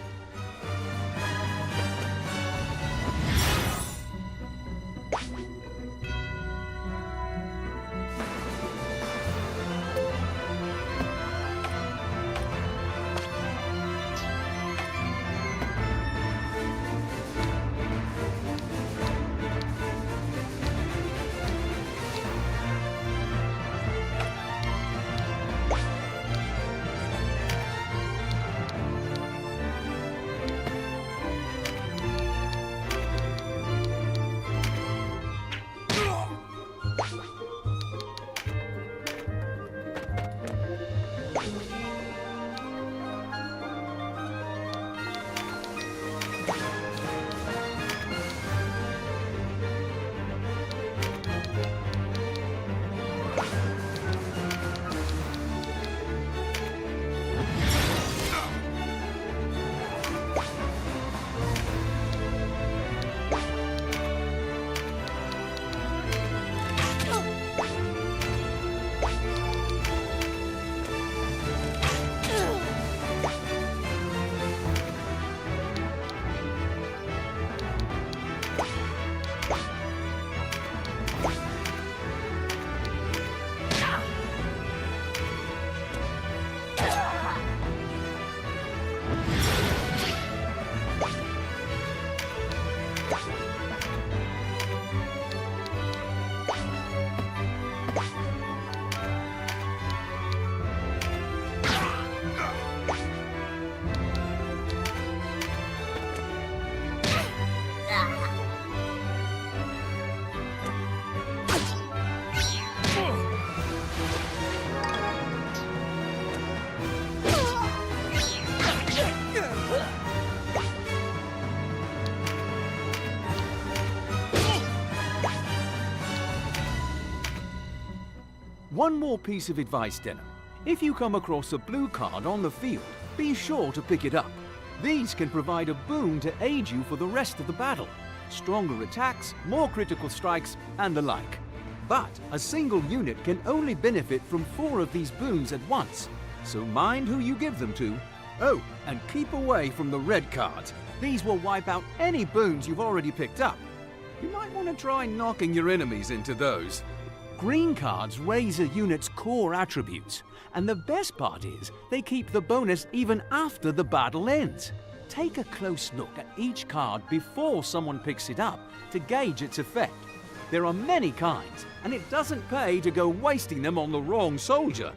one more piece of advice, Denim. If you come across a blue card on the field, be sure to pick it up. These can provide a boon to aid you for the rest of the battle. Stronger attacks, more critical strikes, and the like. But a single unit can only benefit from 4 of these boons at once, so mind who you give them to. Oh, and keep away from the red cards. These will wipe out any boons you've already picked up. You might want to try knocking your enemies into those. Green cards raise a unit's core attributes, and the best part is they keep the bonus even after the battle ends. Take a close look at each card before someone picks it up to gauge its effect. There are many kinds, and it doesn't pay to go wasting them on the wrong soldier.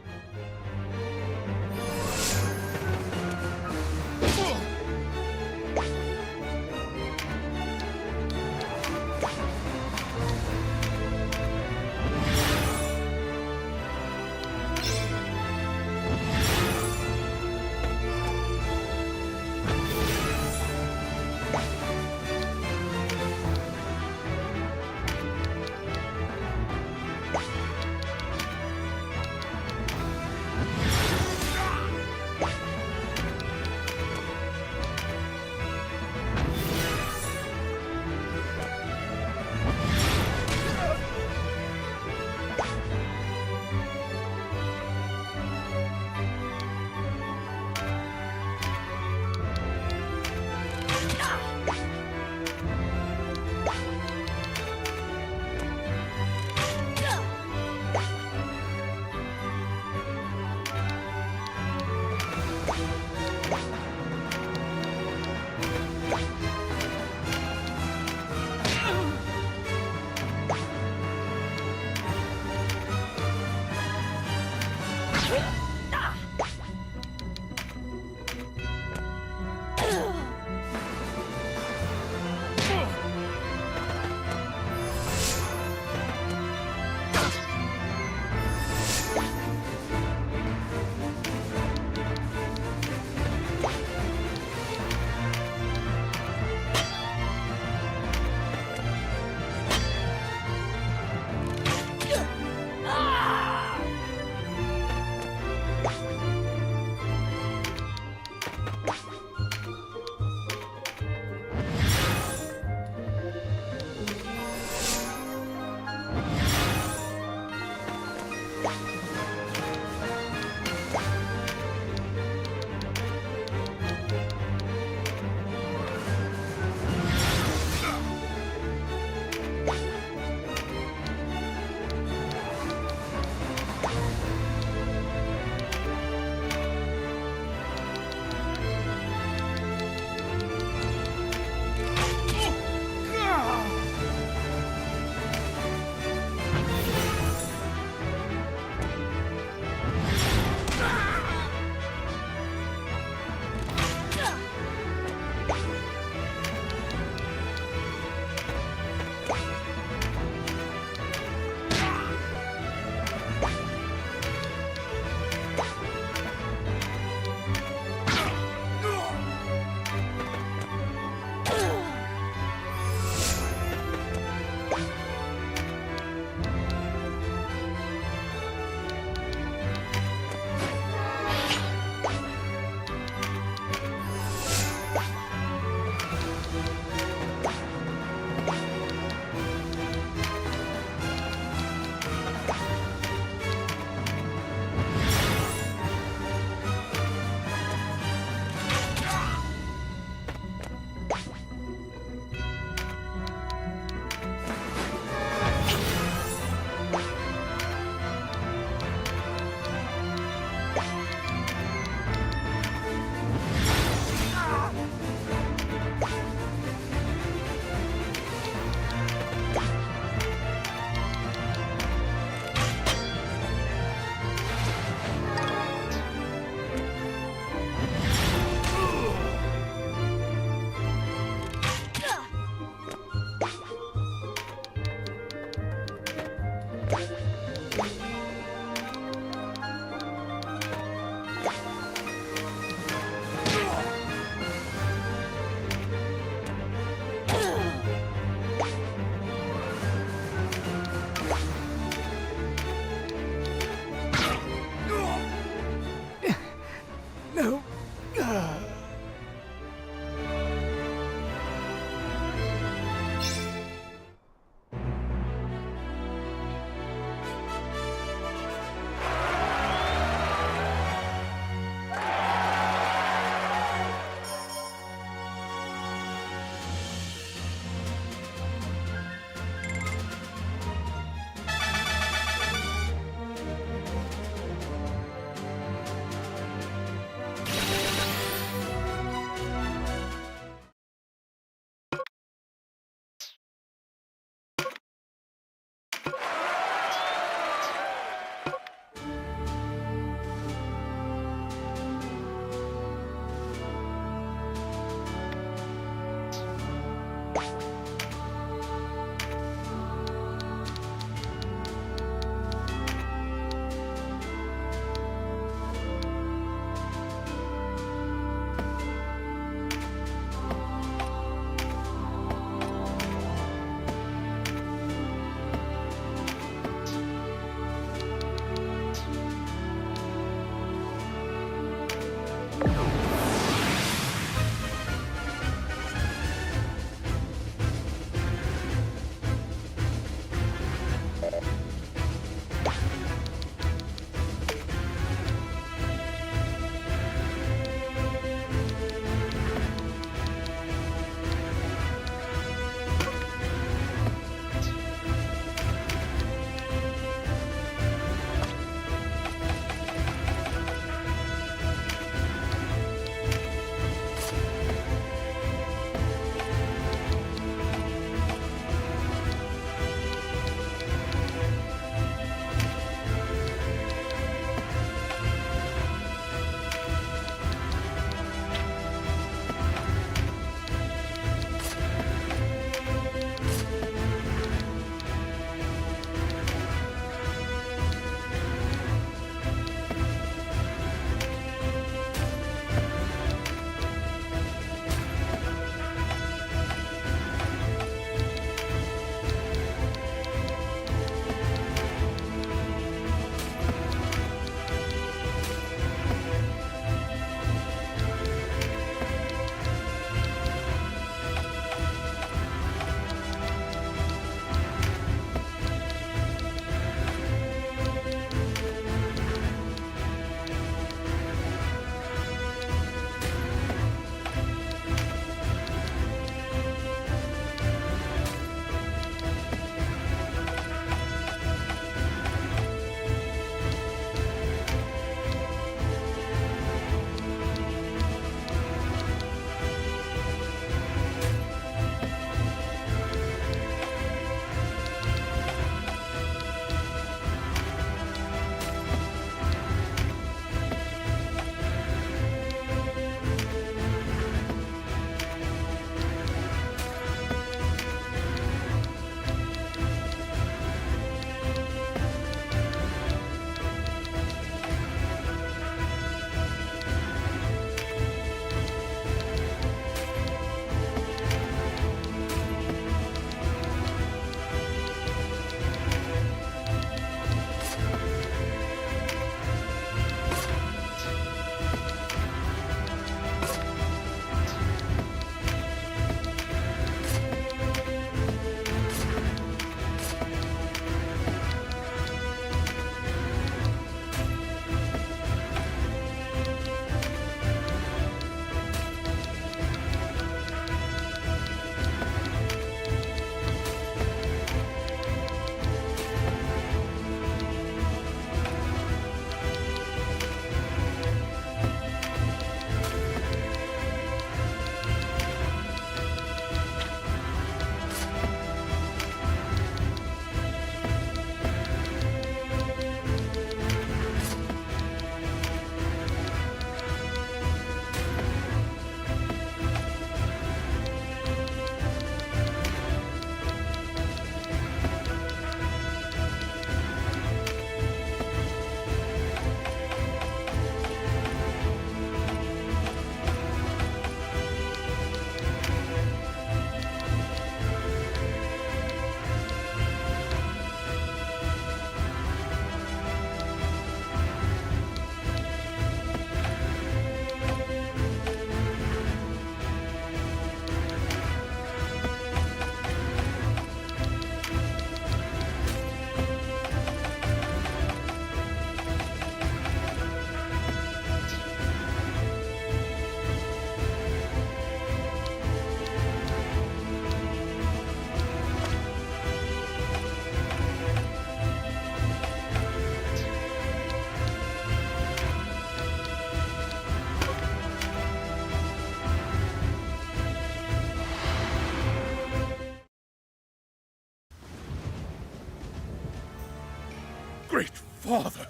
Great Father!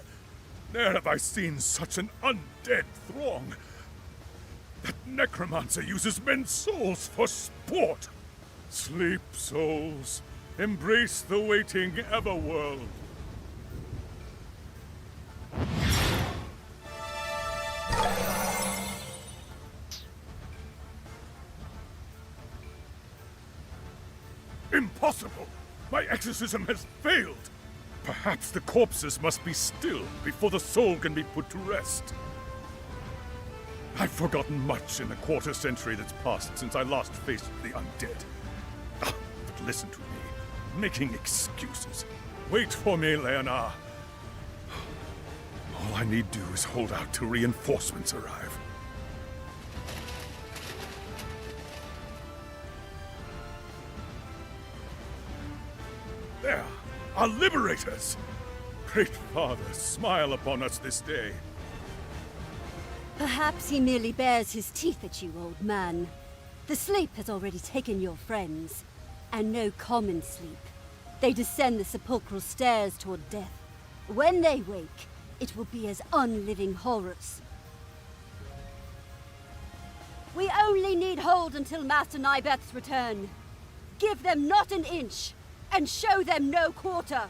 Ne'er have I seen such an undead throng. That necromancer uses men's souls for sport. Sleep, souls. Embrace the waiting everworld. Impossible! My exorcism has failed! Perhaps the corpses must be still before the soul can be put to rest. I've forgotten much in the quarter century that's passed since I last faced the undead. But listen to me. Making excuses. Wait for me, Leonard. All I need do is hold out till reinforcements arrive. There! Our liberators! Great Father, smile upon us this day. Perhaps he merely bares his teeth at you, old man. The sleep has already taken your friends. And no common sleep. They descend the sepulchral stairs toward death. When they wake, it will be as unliving horrors. We only need hold until Master Nybeth's return. Give them not an inch, and show them no quarter.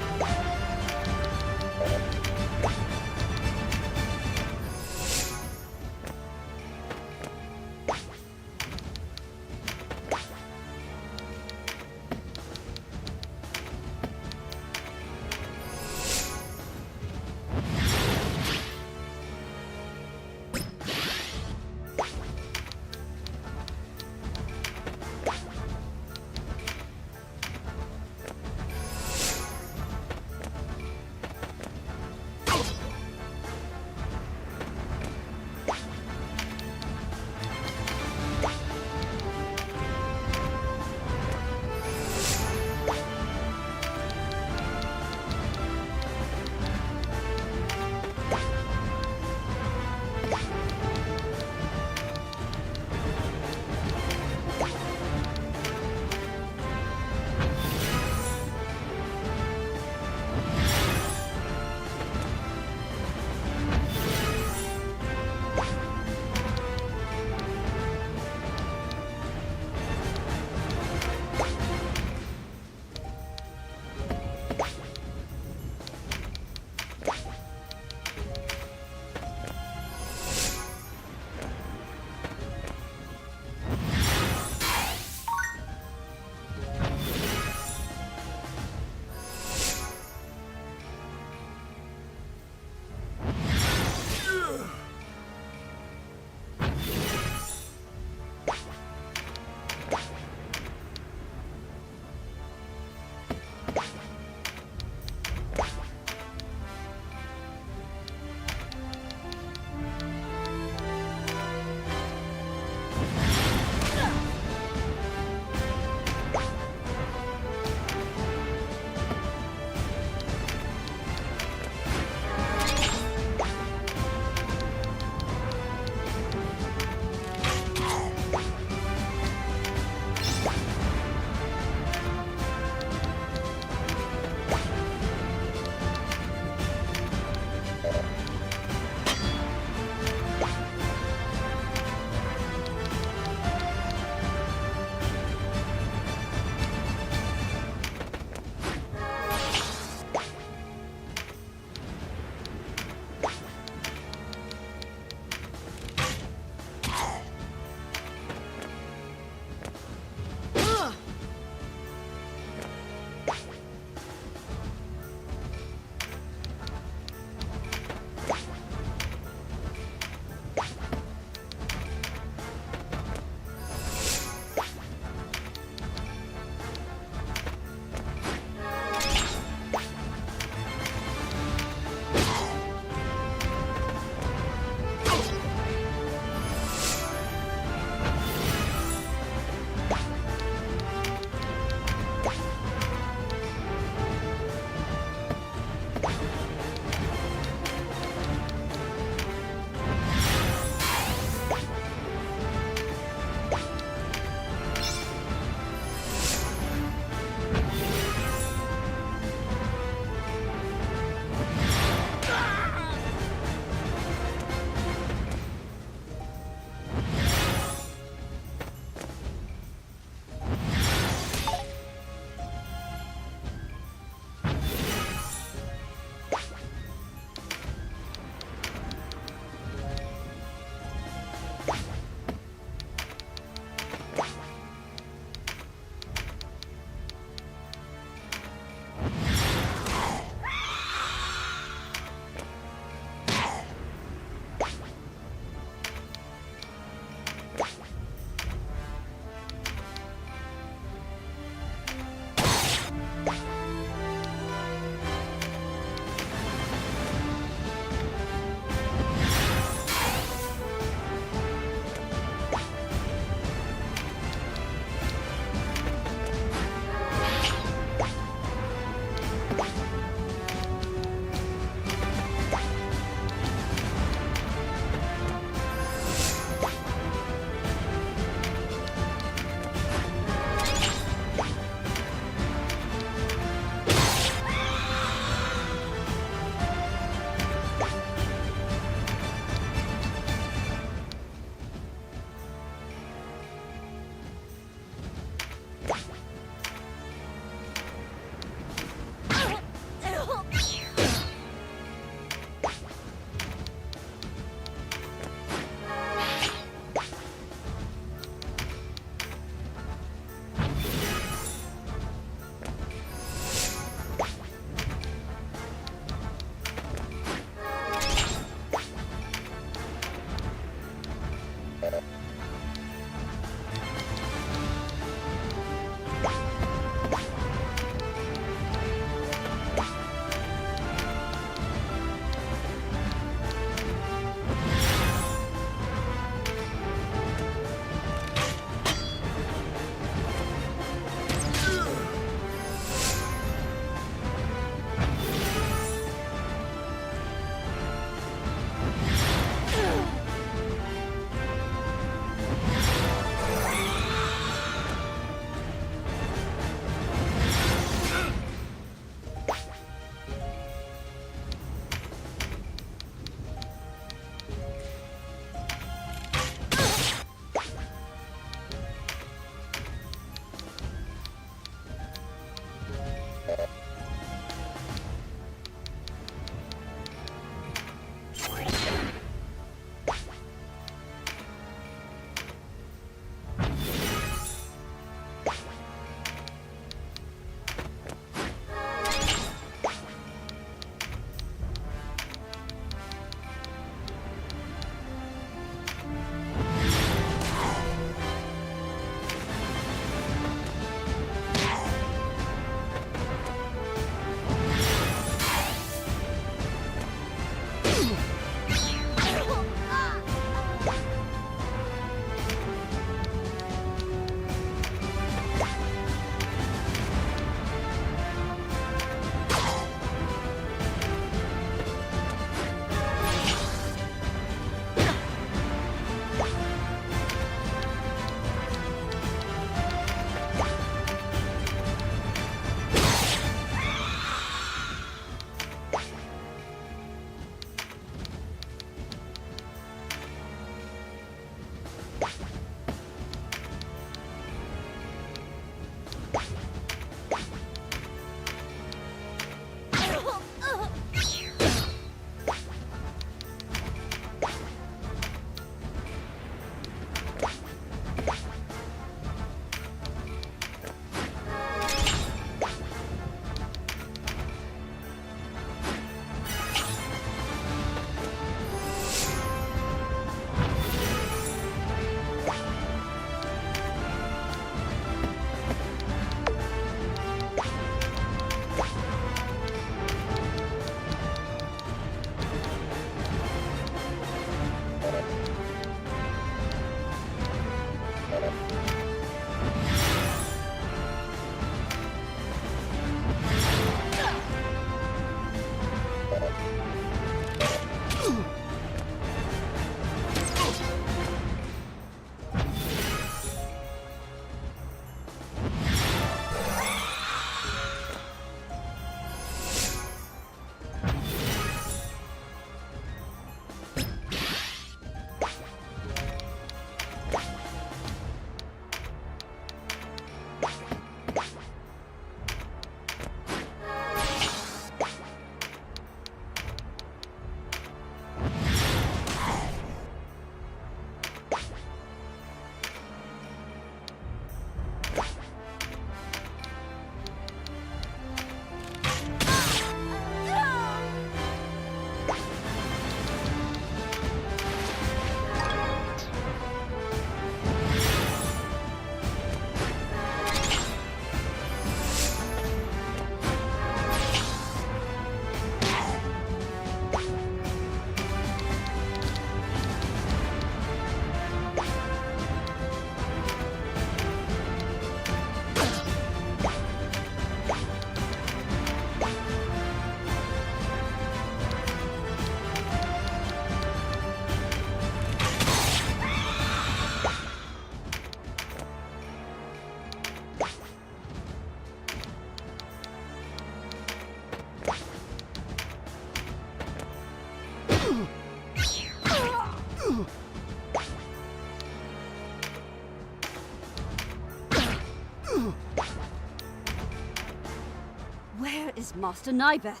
Where is Master Nybeth?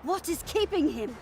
What is keeping him?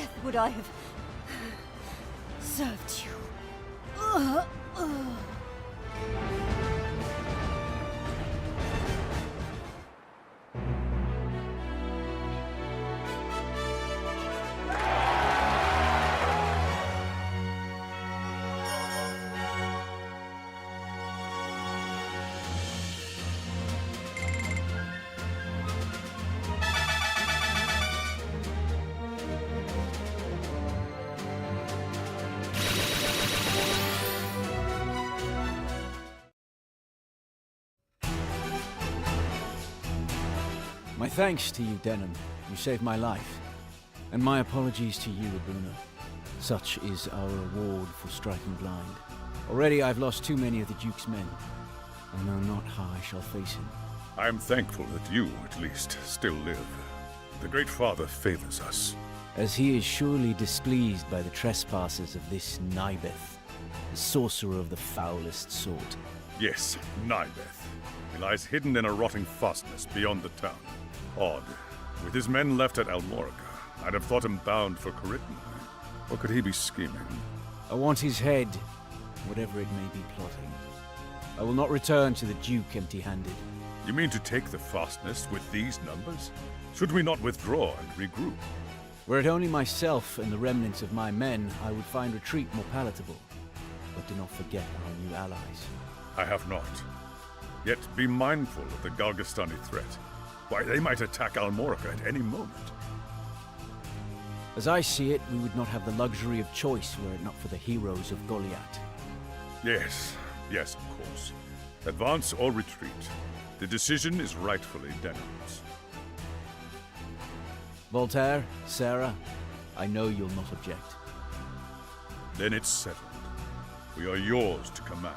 death would I have served you. My thanks to you, Denham. You saved my life. And my apologies to you, Abuna. Such is our reward for striking blind. Already I've lost too many of the Duke's men. I know not how I shall face him. I am thankful that you, at least, still live. The Great Father favors us. As he is surely displeased by the trespasses of this Nibeth, a sorcerer of the foulest sort. Yes, Nibeth. He lies hidden in a rotting fastness beyond the town. Odd. With his men left at Almorica, I'd have thought him bound for Caritan. Or could he be scheming? I want his head, whatever it may be plotting. I will not return to the Duke empty-handed. You mean to take the fastness with these numbers? Should we not withdraw and regroup? Were it only myself and the remnants of my men, I would find retreat more palatable. But do not forget our new allies. I have not. Yet be mindful of the Galgastani threat. Why, they might attack Almorica at any moment. As I see it, we would not have the luxury of choice were it not for the heroes of Goliath. Yes, yes, of course. Advance or retreat. The decision is rightfully Denham's. Voltaire, Sarah, I know you'll not object. Then it's settled. We are yours to command.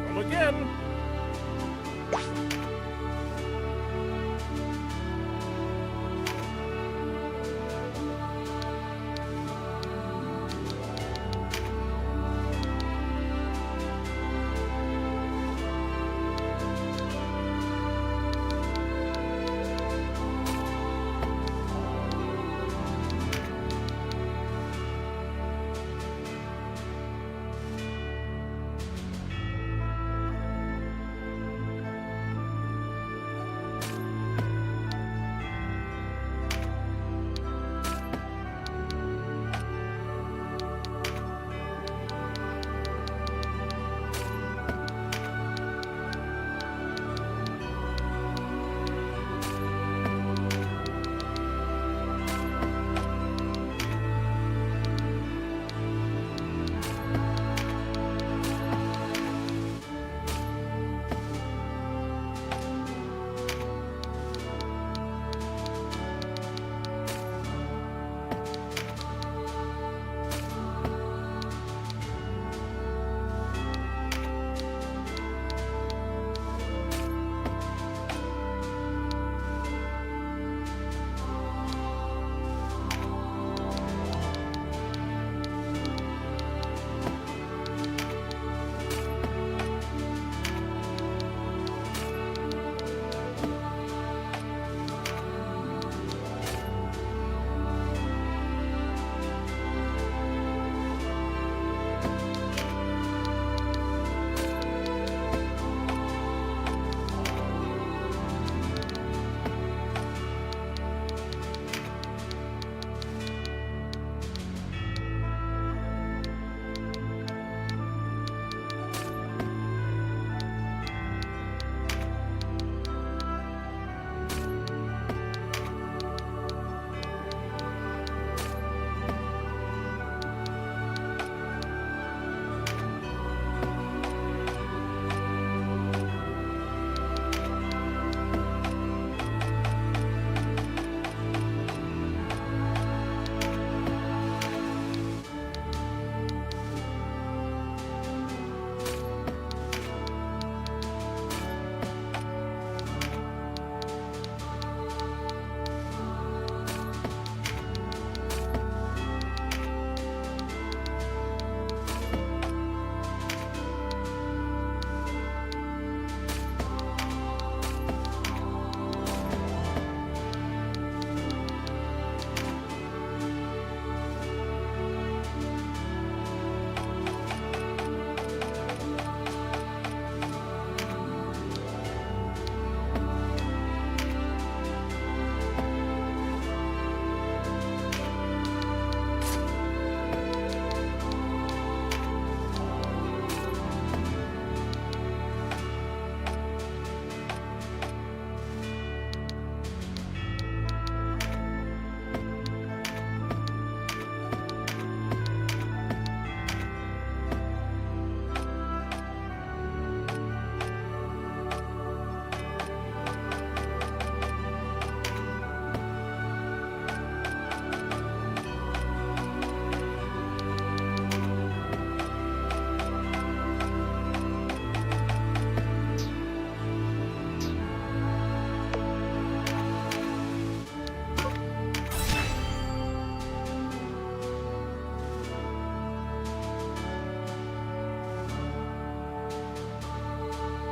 Come again!